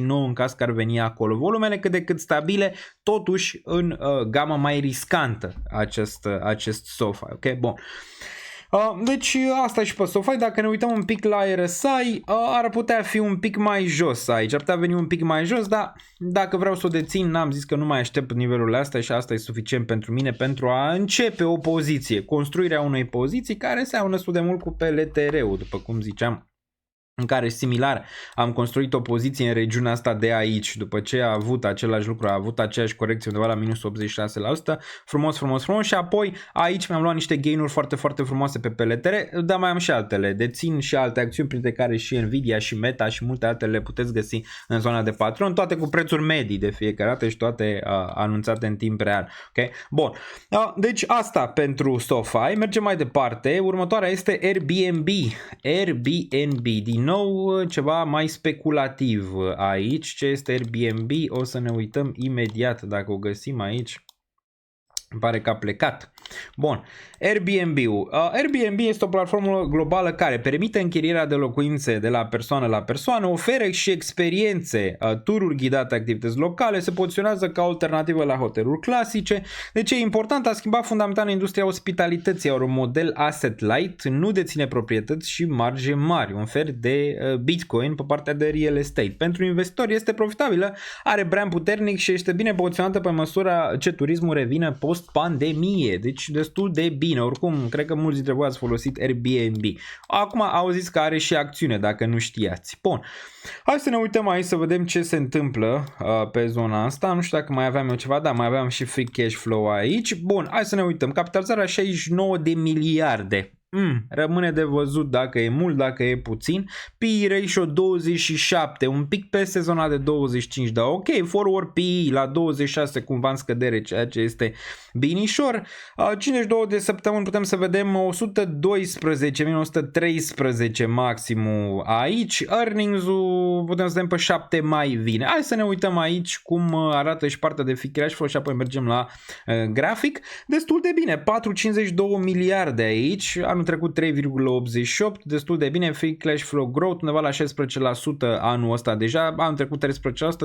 în caz că ar veni acolo. Volumele cât de cât stabile, totuși în gamă mai riscantă acest SoFi, ok? Bun. Deci asta și pe SoFi, dacă ne uităm un pic la RSI, ar putea fi un pic mai jos aici, ar putea veni un pic mai jos, dar dacă vreau să o dețin, n-am zis că nu mai aștept nivelurile astea și asta e suficient pentru mine pentru a începe o poziție, construirea unei poziții care seamănă destul de mult cu pe LTR-ul, după cum ziceam, în care similar am construit o poziție în regiunea asta de aici, după ce a avut același lucru, a avut aceeași corecție undeva la minus 86%, frumos, frumos, frumos și apoi aici mi-am luat niște gain-uri foarte, foarte frumoase pe PLTR, dar mai am și altele, dețin și alte acțiuni, printre care și Nvidia și Meta și multe altele le puteți găsi în zona de Patreon, toate cu prețuri medii de fiecare dată și toate anunțate în timp real. Okay? Bun, deci asta pentru SoFi, mergem mai departe, următoarea este Airbnb, din nou ceva mai speculativ aici. Ce este Airbnb? O să ne uităm imediat dacă o găsim aici. Îmi pare că a plecat. Bun, Airbnb-ul. Airbnb este o platformă globală care permite închirierea de locuințe de la persoană la persoană, oferă și experiențe, tururi ghidate, activități locale, se poziționează ca alternativă la hoteluri clasice. Deci e important, a schimbat fundamental industria ospitalității, are un model asset light, nu deține proprietăți și marje mari, un fel de Bitcoin pe partea de real estate. Pentru investitori este profitabilă, are brand puternic și este bine poziționată pe măsura ce turismul revine post-pandemie. Deci destul de bine. Oricum, cred că mulți dintre voi ați folosit Airbnb. Acum au zis că are și acțiune, dacă nu știați. Bun. Hai să ne uităm aici să vedem ce se întâmplă pe zona asta. Nu știu dacă mai aveam eu ceva. Da, mai aveam și free cash flow aici. Bun, hai să ne uităm. Capitalizarea 69 de miliarde. Rămâne de văzut dacă e mult, dacă e puțin. PE ratio 27, un pic peste zona de 25, dar ok, forward PE la 26 cumva în scădere, ceea ce este binișor. 52 de săptămâni putem să vedem 112, 113 maximul aici. Earnings-ul putem să vedem pe 7 mai vine. Hai să ne uităm aici cum arată și partea de free cash flow și apoi mergem la grafic. Destul de bine, 4,52 miliarde aici. Anul trecut 3,88, destul de bine, free cash flow growth undeva la 16% anul ăsta deja, anul trecut 13%,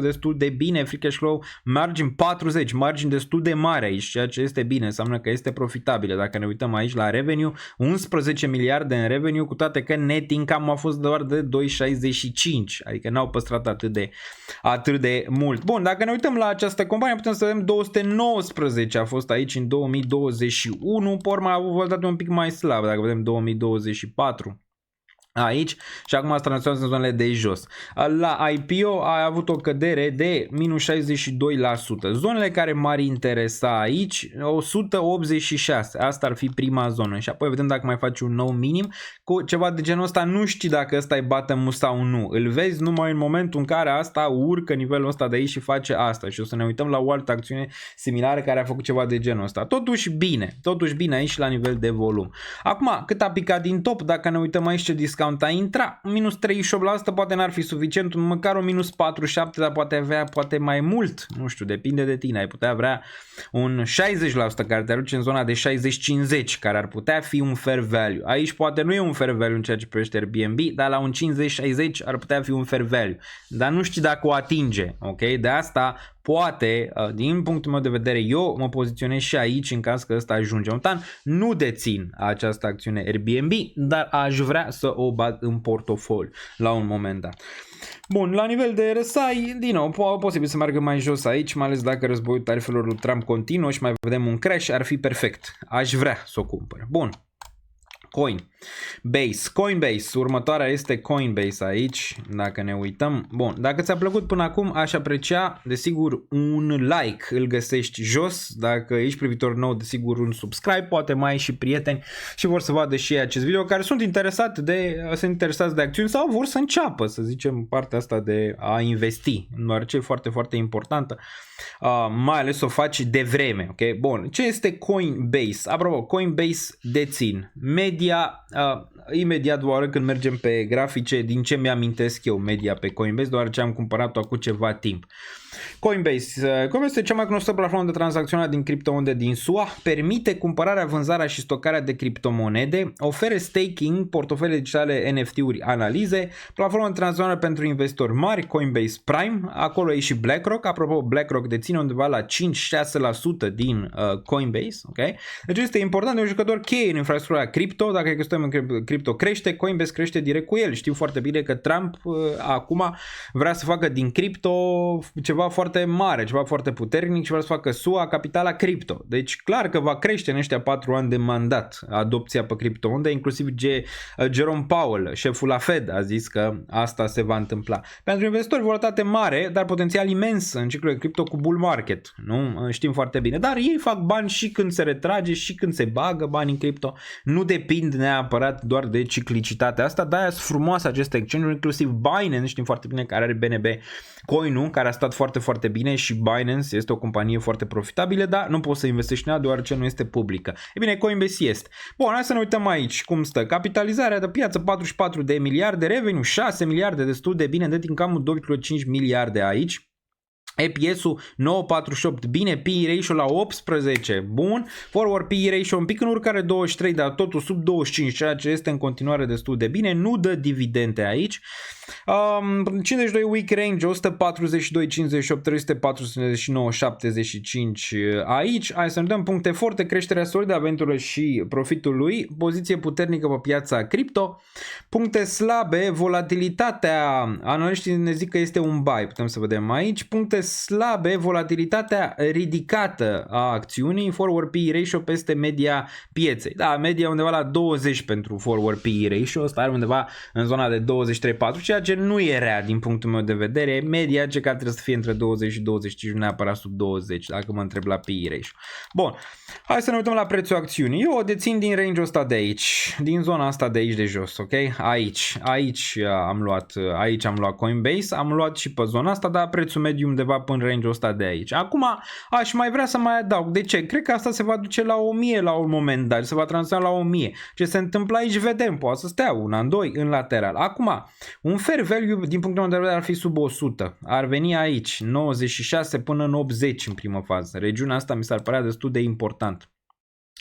destul de bine, free cash flow margin 40, margin destul de mare aici, ceea ce este bine, înseamnă că este profitabilă. Dacă ne uităm aici la revenue, 11 miliarde în revenue, cu toate că net income a fost doar de 2,65, adică n-au păstrat atât de mult. Bun, dacă ne uităm la această companie, putem să vedem 219 a fost aici în 2021, pe urmă a avut volatilitatea un pic mai slabă, dacă vedem 2024 aici și acum asta tranzacționează în zonele de jos. La IPO a avut o cădere de minus 62%. Zonele care m-ar interesa aici, 186, asta ar fi prima zonă și apoi vedem dacă mai face un nou minim cu ceva de genul ăsta, nu știi dacă ăsta e bottom sau nu. Îl vezi numai în momentul în care asta urcă nivelul ăsta de aici și face asta și o să ne uităm la o altă acțiune similară care a făcut ceva de genul ăsta. Totuși bine aici la nivel de volum. Acum, cât a picat din top, dacă ne uităm aici ce discount a intra, minus 38% poate n-ar fi suficient, măcar un minus 47%, dar poate avea poate mai mult, nu știu, depinde de tine, ai putea avea un 60% care te aduce în zona de 60-50, care ar putea fi un fair value. Aici poate nu e un fair value în ceea ce privește Airbnb, dar la un 50-60 ar putea fi un fair value, dar nu știi dacă o atinge, ok? De asta poate, din punctul meu de vedere, eu mă poziționez și aici în caz că ăsta ajunge. Momentan nu dețin această acțiune Airbnb, dar aș vrea să o bag în portofoliu la un moment dat. Bun, la nivel de RSI, din nou, posibil să meargă mai jos aici, mai ales dacă războiul tarifelor lui Trump continuă și mai vedem un crash, ar fi perfect. Aș vrea să o cumpăr. Bun. Coinbase, următoarea este Coinbase aici, dacă ne uităm. Bun, dacă ți-a plăcut până acum, aș aprecia, desigur, un like, îl găsești jos. Dacă ești privitor nou, desigur, un subscribe, poate mai ai și prieteni și vor să vadă și ei acest video, care sunt interesați de acțiuni sau vor să înceapă, să zicem, partea asta de a investi, deoarece e foarte, foarte importantă, mai ales o faci de vreme, ok? Bun, ce este Coinbase? Apropo, Coinbase dețin media, imediat doar când mergem pe grafice, din ce mi-amintesc eu media pe Coinbase, deoarece am cumpărat-o acum ceva timp. Coinbase este cea mai cunoscută platformă de tranzacționare din criptomonede din SUA, permite cumpărarea, vânzarea și stocarea de criptomonede, oferă staking, portofele digitale, NFT-uri, analize, platformă de tranzacționare pentru investitori mari, Coinbase Prime, acolo e și BlackRock, apropo BlackRock deține undeva la 5-6% din Coinbase, ok? Deci este important, e un jucător cheie în infrastructura cripto, dacă ecosistemul cripto crește, Coinbase crește direct cu el. Știm foarte bine că Trump acum vrea să facă din cripto ceva foarte mare, ceva foarte puternic și vrea să facă SUA capitala cripto. Deci clar că va crește în ăștia 4 ani de mandat adopția pe criptomonede, inclusiv Jerome Powell, șeful la Fed, a zis că asta se va întâmpla. Pentru investitori, volatilitate mare, dar potențial imens în ciclul de cripto cu bull market. Nu? Știm foarte bine. Dar ei fac bani și când se retrage și când se bagă bani în cripto. Nu depind neapărat doar de ciclicitatea asta, de-aia sunt frumoase aceste exchange-uri, inclusiv Binance, știm foarte bine, care are BNB Coin-ul, care a stat foarte, foarte bine și Binance este o companie foarte profitabilă, dar nu poți să investești în ea deoarece nu este publică. E bine, Coinbase este. Bun, hai să ne uităm aici cum stă. Capitalizarea de piață 44 de miliarde, revenue 6 miliarde, destul de bine, net income 2,5 miliarde aici. EPS-ul 9,48, bine, PE ratio la 18, bun, forward PE ratio un pic în urcare 23, dar totul sub 25, ceea ce este în continuare destul de bine, nu dă dividende aici. 52 week range, 142, 58, 349, 75 aici. Hai să ne dăm puncte forte, creșterea solidă a veniturilor și profitul lui, poziție puternică pe piața cripto, puncte slabe, volatilitatea, analiștii ne zic că este un buy, putem să vedem aici, puncte slabe, volatilitatea ridicată a acțiunii, forward PE ratio peste media pieței. Da, media undeva la 20 pentru forward PE ratio, ăsta are undeva în zona de 23-4, ceea ce nu e rea din punctul meu de vedere. Media ce care trebuie să fie între 20 și 25, nu neapărat sub 20, dacă mă întreb la PE ratio. Bun, hai să ne uităm la prețul acțiunii. Eu o dețin din range-ul ăsta de aici, din zona asta de aici de jos, ok? Aici am luat Coinbase, am luat și pe zona asta, dar prețul mediu undeva până în range-ul ăsta de aici. Acum aș mai vrea să mai adaug. De ce? Cred că asta se va duce la 1000 la un moment dat, se va transiționa la 1000. Ce se întâmplă aici vedem, poate să stea una, în 2 în lateral. Acum, un fair value din punctul meu de vedere ar fi sub 100. Ar veni aici 96 până în 80 în primă fază. Regiunea asta mi s-ar părea destul de important.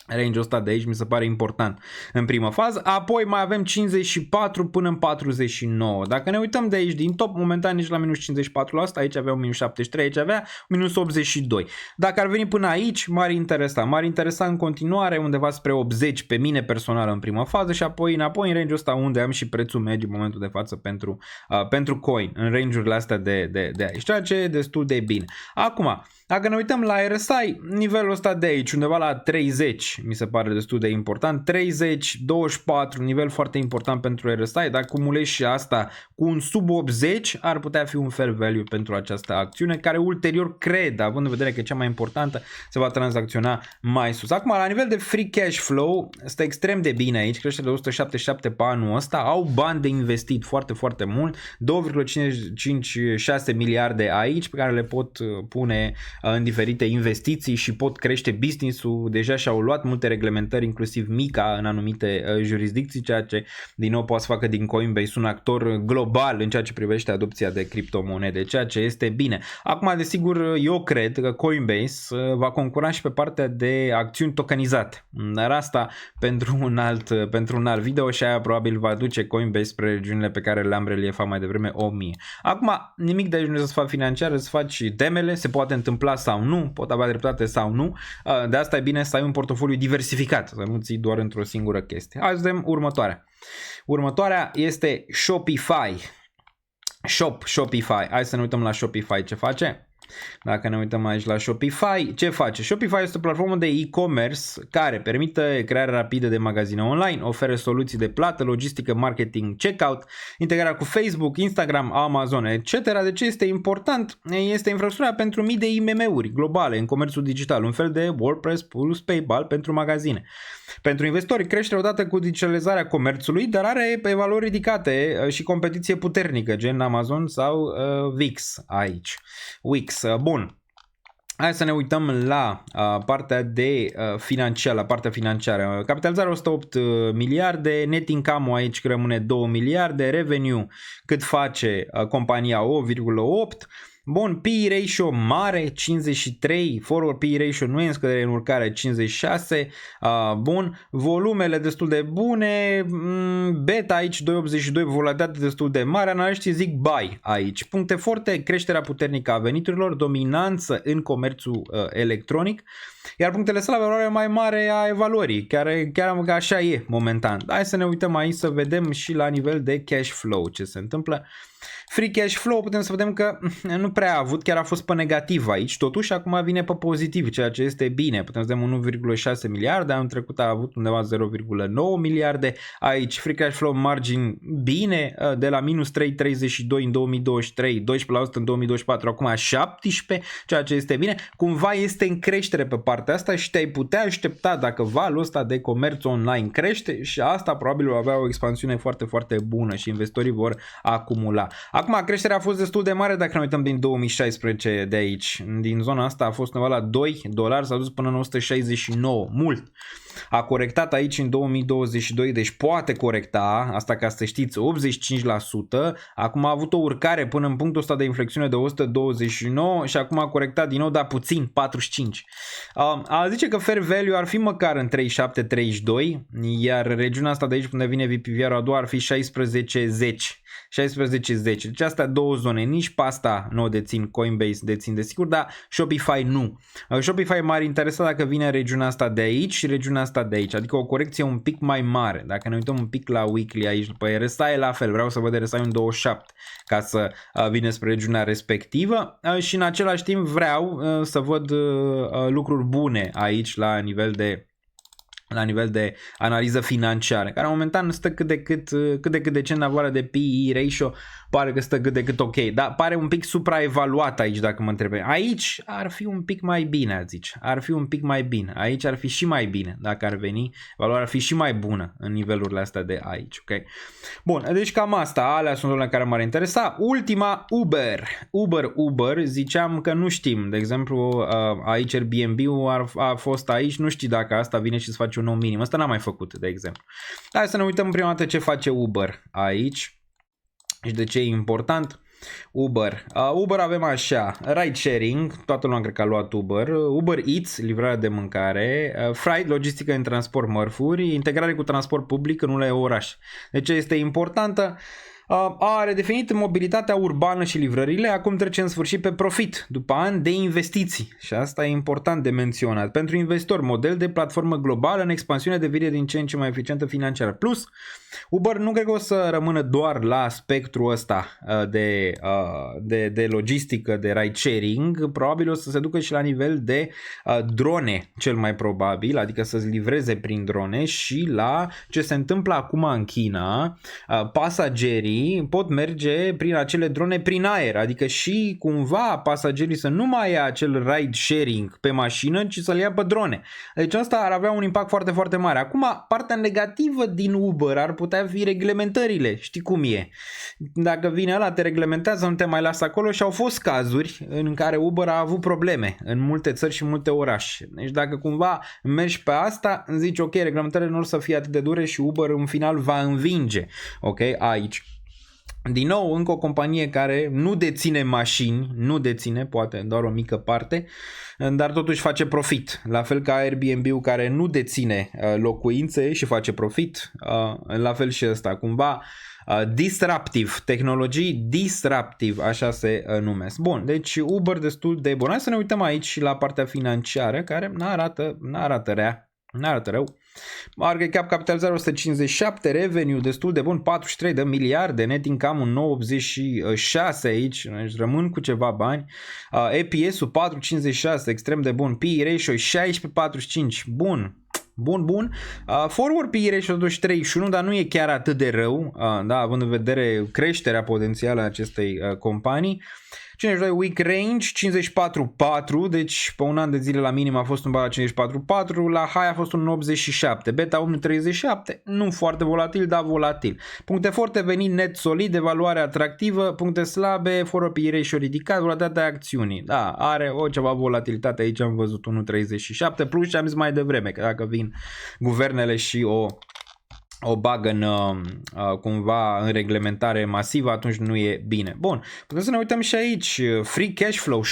Range-ul ăsta de aici mi se pare important în primă fază, apoi mai avem 54 până în 49. Dacă ne uităm de aici din top, momentan nici la minus 54 la asta, aici avea un minus 73, aici avea minus 82. Dacă ar veni până aici, m-ar interesa în continuare undeva spre 80 pe mine personal în primă fază și apoi înapoi în range-ul ăsta unde am și prețul mediu în momentul de față pentru coin, în range-urile astea de aici, ceea ce e destul de bine. Acum, dacă ne uităm la RSI, nivelul ăsta de aici, undeva la 30, mi se pare destul de important, 30, 24, nivel foarte important pentru RSI, dacă acumulezi și asta cu un sub 80, ar putea fi un fair value pentru această acțiune, care ulterior cred, având în vedere că e cea mai importantă, se va tranzacționa mai sus. Acum, la nivel de free cash flow, stă extrem de bine aici, crește de 177 pe anul ăsta, au bani de investit foarte, foarte mult, 2,56 miliarde aici, pe care le pot pune în diferite investiții și pot crește business-ul, deja și-au luat multe reglementări, inclusiv MiCA în anumite jurisdicții, ceea ce din nou poate să facă din Coinbase un actor global în ceea ce privește adopția de criptomonede, ceea ce este bine. Acum, desigur, eu cred că Coinbase va concura și pe partea de acțiuni tokenizate, dar asta pentru un alt video și aia probabil va duce Coinbase spre regiunile pe care le-am reliefat mai devreme 1000. Acum, nimic de aici nu este sfat financiar, îți faci temele, se poate întâmpla sau nu, pot avea dreptate sau nu, de asta e bine să ai un portofoliu diversificat, să nu ții doar într-o singură chestie. Hai să vedem următoarea. Următoarea este Shopify. Shopify. Hai să ne uităm la Shopify ce face. Dacă ne uităm aici la Shopify, ce face? Shopify este o platformă de e-commerce care permite crearea rapidă de magazine online, oferă soluții de plată, logistică, marketing, checkout, integrarea cu Facebook, Instagram, Amazon, etc. De ce este important? Este infrastructura pentru mii de IMM-uri globale în comerțul digital, un fel de WordPress plus PayPal pentru magazine. Pentru investitori crește odată cu digitalizarea comerțului, dar are valori ridicate și competiție puternică, gen Amazon sau Wix aici. Wix. Bun. Hai să ne uităm la partea de financiară, la partea financiară. Capitalizarea 108 miliarde, net income aici rămâne 2 miliarde, revenue cât face compania 8,8. Bun, PE ratio mare, 53, forward PE ratio nu e în scădere, în urcare, 56, bun, volumele destul de bune, beta aici 2,82, volatilitate destul de mare, analiștii zic buy aici. Puncte forte, creșterea puternică a veniturilor, dominanță în comerțul electronic, iar punctele slabe, valoare mai mare a evaluării, chiar așa e momentan. Hai să ne uităm aici să vedem și la nivel de cash flow ce se întâmplă. Free cash flow putem să vedem că nu prea a avut, chiar a fost pe negativ aici, totuși acum vine pe pozitiv, ceea ce este bine. Putem să vedem 1,6 miliarde, anul trecut a avut undeva 0,9 miliarde, aici free cash flow margin bine, de la minus 3,32 în 2023, 12% în 2024, acum 17%, ceea ce este bine. Cumva este în creștere pe partea asta și te-ai putea aștepta dacă valul ăsta de comerț online crește și asta probabil va avea o expansiune foarte, foarte bună și investitorii vor acumula. Acum creșterea a fost destul de mare dacă ne uităm din 2016 de aici. Din zona asta a fost undeva la $2, s-a dus până în 169, mult. A corectat aici în 2022, deci poate corecta, asta ca să știți, 85%. Acum a avut o urcare până în punctul ăsta de inflexiune de 129 și acum a corectat din nou, dar puțin, 45. A zice că fair value ar fi măcar în 37-32, iar regiunea asta de aici unde vine VPV-ul a doua ar fi 16-10. 16-10. Deci astea două zone, nici pe asta nu o dețin, Coinbase dețin desigur, dar Shopify nu. Shopify m-ar interesa dacă vine regiunea asta de aici și regiunea asta de aici, adică o corecție un pic mai mare. Dacă ne uităm un pic la weekly aici, pe RSI e la fel, vreau să văd RSI în 27 ca să vină spre regiunea respectivă și în același timp vreau să văd lucruri bune aici la nivel de analiză financiară, care momentan stă cât de cât decent în valoare de PE ratio, pare că stă cât de cât ok, dar pare un pic supraevaluat aici dacă mă întrebe. Aici ar fi un pic mai bine, zici. Ar fi un pic mai bine. Aici ar fi și mai bine dacă ar veni. Valoarea ar fi și mai bună în nivelurile astea de aici, ok? Bun, deci cam asta, alea sunt lucrurile care m-ar interesa. Ultima, Uber, ziceam că nu știm. De exemplu, aici Airbnb-ul a fost aici, nu știi dacă asta vine și îți face un nou minim. Asta n-am mai făcut, de exemplu. Hai să ne uităm prima dată ce face Uber aici. Și de ce e important? Uber avem așa, ride sharing, toată lumea cred că a luat Uber Eats, livrarea de mâncare, freight, logistică în transport mărfuri, integrare cu transport public în unele orașe. De ce este importantă? A redefinit mobilitatea urbană și livrările, acum trece în sfârșit pe profit, după ani de investiții. Și asta e important de menționat. Pentru investitori, model de platformă globală în expansiune, devine din ce în ce mai eficientă financiară. Plus, Uber nu cred că o să rămână doar la spectrul ăsta de logistică, de ride sharing, probabil o să se ducă și la nivel de drone, cel mai probabil, adică să-ți livreze prin drone și la ce se întâmplă acum în China, pasagerii pot merge prin acele drone prin aer, adică și cumva pasagerii să nu mai ia acel ride sharing pe mașină, ci să-l ia pe drone. Deci asta ar avea un impact foarte, foarte mare. Acum, partea negativă din Uber ar putea fi reglementările. Știi cum e? Dacă vine ăla, te reglementează, nu te mai lasă acolo și au fost cazuri în care Uber a avut probleme în multe țări și multe orașe. Deci dacă cumva mergi pe asta, zici ok, reglementările nu o să fie atât de dure și Uber în final va învinge. Ok, aici. Din nou, încă o companie care nu deține mașini, poate doar o mică parte, dar totuși face profit. La fel ca Airbnb-ul care nu deține locuințe și face profit, la fel și ăsta, cumva disruptive, tehnologii disruptive, așa se numesc. Bun, deci Uber destul de bun. Hai să ne uităm aici și la partea financiară, care n-arată rea. N-arată rău. Market cap, capitalizare 157, revenue destul de bun, 43 de miliarde, net income un 986 aici, deci rămân cu ceva bani. EPS-ul 4,56, extrem de bun. PE ratio 16,45, bun. Bun. Forward PE ratio 23,1, dar nu e chiar atât de rău, da, având în vedere creșterea potențială a acestei companii. 52 week range, 54,4, deci pe un an de zile la minim a fost un la 54,4, la high a fost un 87, beta 1,37, nu foarte volatil, dar volatil. Puncte forte, venit net solid, evaluare atractivă, puncte slabe, forward PE ratio ridicat, volatilitatea acțiunii. Da, are o ceva volatilitate aici, am văzut 1,37, plus ce am zis mai devreme, că dacă vin guvernele și o bagă cumva în reglementare masivă, atunci nu e bine. Bun, putem să ne uităm și aici, free cash flow, 6,9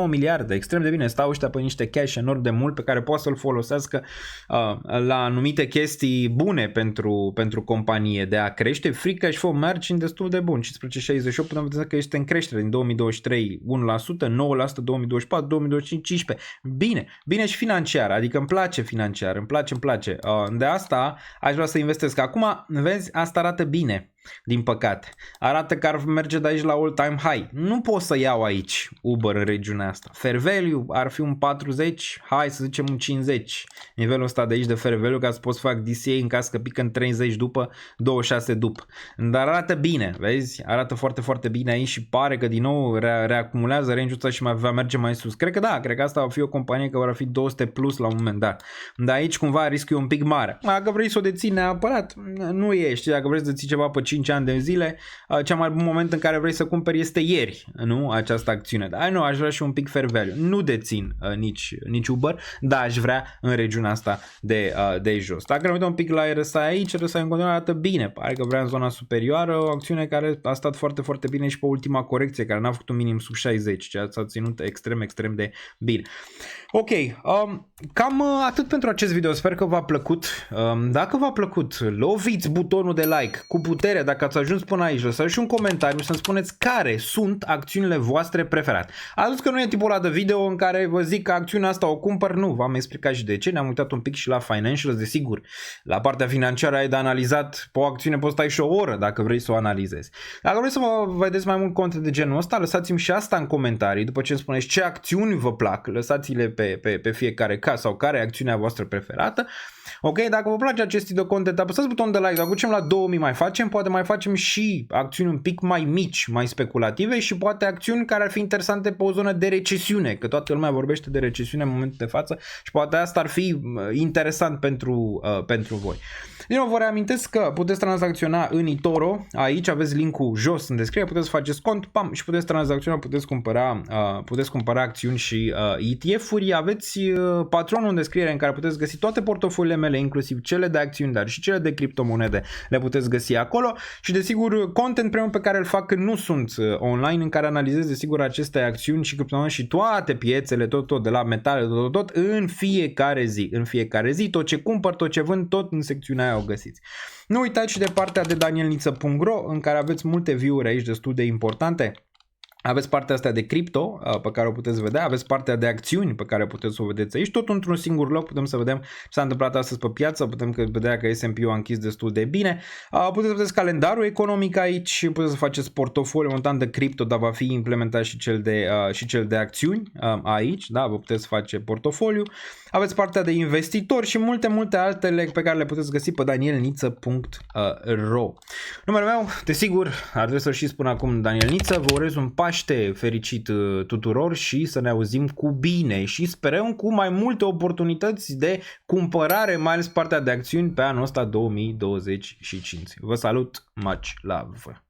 miliarde, extrem de bine, stau ăștia pe niște cash enorm de mult pe care poate să-l folosească la anumite chestii bune pentru companie de a crește. Free cash flow margin destul de bun, 15,68, putem vedea că este în creștere din 2023 1%, 9%, 2024, 2025, 15%. Bine și financiar, adică îmi place financiar, îmi place. De asta aș vrea să investesc. Acum, vezi, asta arată bine, din păcate. Arată că ar merge de aici la all-time high. Nu pot să iau aici Uber în regiunea asta. Fair value ar fi un 40, hai să zicem un 50. Nivelul ăsta de aici de fair value ca să poți fac DCA în caz că pică în 30 după, 26 după. Dar arată bine, vezi? Arată foarte, foarte bine aici și pare că din nou reacumulează range-ul ăsta și va merge mai sus. Cred că da, cred că asta va fi o companie care va fi 200 plus la un moment dat. Dar aici cumva riscul e un pic mare. Dacă vrei să o deții neapărat, nu e, știi, dacă vrei să deții ceva pe 5 ani de zile, cea mai bun moment în care vrei să cumperi este ieri, nu? Această acțiune. Dar nu, aș vrea și un pic fair value. Nu dețin nici Uber, dar aș vrea în regiunea asta de jos. Dacă ne uităm un pic la RSI aici, RSI în continuare arată bine. Pare că vrea în zona superioară, o acțiune care a stat foarte, foarte bine și pe ultima corecție, care n-a făcut un minim sub 60, ceea ce s-a ținut extrem de bine. Ok, cam atât pentru acest video, sper că v-a plăcut. Dacă v-a plăcut, loviți butonul de like cu putere dacă ați ajuns până aici, lăsați și un comentariu să-mi spuneți care sunt acțiunile voastre preferate. Atunci că nu e tipul ăla de video în care vă zic că acțiunea asta o cumpăr, nu, v-am explicat și de ce, ne-am uitat un pic și la financials, desigur. La partea financiară ai de analizat, pe o acțiune poți stai și o oră dacă vrei să o analizezi. Dacă vreți să vă vedeți mai mult content de genul ăsta, lăsați-mi și asta în comentarii, după ce îmi spuneți ce acțiuni vă plac, lăsați-le pe fiecare caz sau care e acțiunea voastră preferată. Ok, dacă vă place acest tip de content, apăsați butonul de like, dacă ducem la 2000 mai facem, poate mai facem și acțiuni un pic mai mici, mai speculative și poate acțiuni care ar fi interesante pe o zonă de recesiune, că toată lumea vorbește de recesiune în momentul de față și poate asta ar fi interesant pentru voi. Din nou vă reamintesc că puteți tranzacționa în eToro, aici aveți linkul jos în descriere, puteți faceți cont, pam, și puteți tranzacționa, puteți cumpăra acțiuni și ETF-uri, aveți patronul în descriere în care puteți găsi toate portofoliile mele, inclusiv cele de acțiuni, dar și cele de criptomonede, le puteți găsi acolo și desigur content premium pe care îl fac când nu sunt online, în care analizez desigur aceste acțiuni și criptomonede și toate piețele, tot de la metale, tot în fiecare zi, tot ce cumpăr, tot ce vând, tot în secțiunea aia o găsiți. Nu uitați și de partea de danielniță.ro în care aveți multe view-uri aici destul de importante. Aveți partea asta de cripto pe care o puteți vedea, aveți partea de acțiuni pe care puteți să o vedeți aici, tot într-un singur loc putem să vedem ce s-a întâmplat astăzi pe piață, putem vedea că S&P-ul a închis destul de bine, puteți să vedeți calendarul economic aici, puteți să faceți portofoliu montant de cripto, dar va fi implementat și cel de acțiuni aici, da, vă puteți face portofoliu, aveți partea de investitori și multe altele pe care le puteți găsi pe danielniță.ro. Numele meu, desigur, ar trebui să și spun acum Daniel Niță, vă urez un Paște fericit tuturor și să ne auzim cu bine și sperăm cu mai multe oportunități de cumpărare, mai ales partea de acțiuni pe anul ăsta 2025. Vă salut, much love!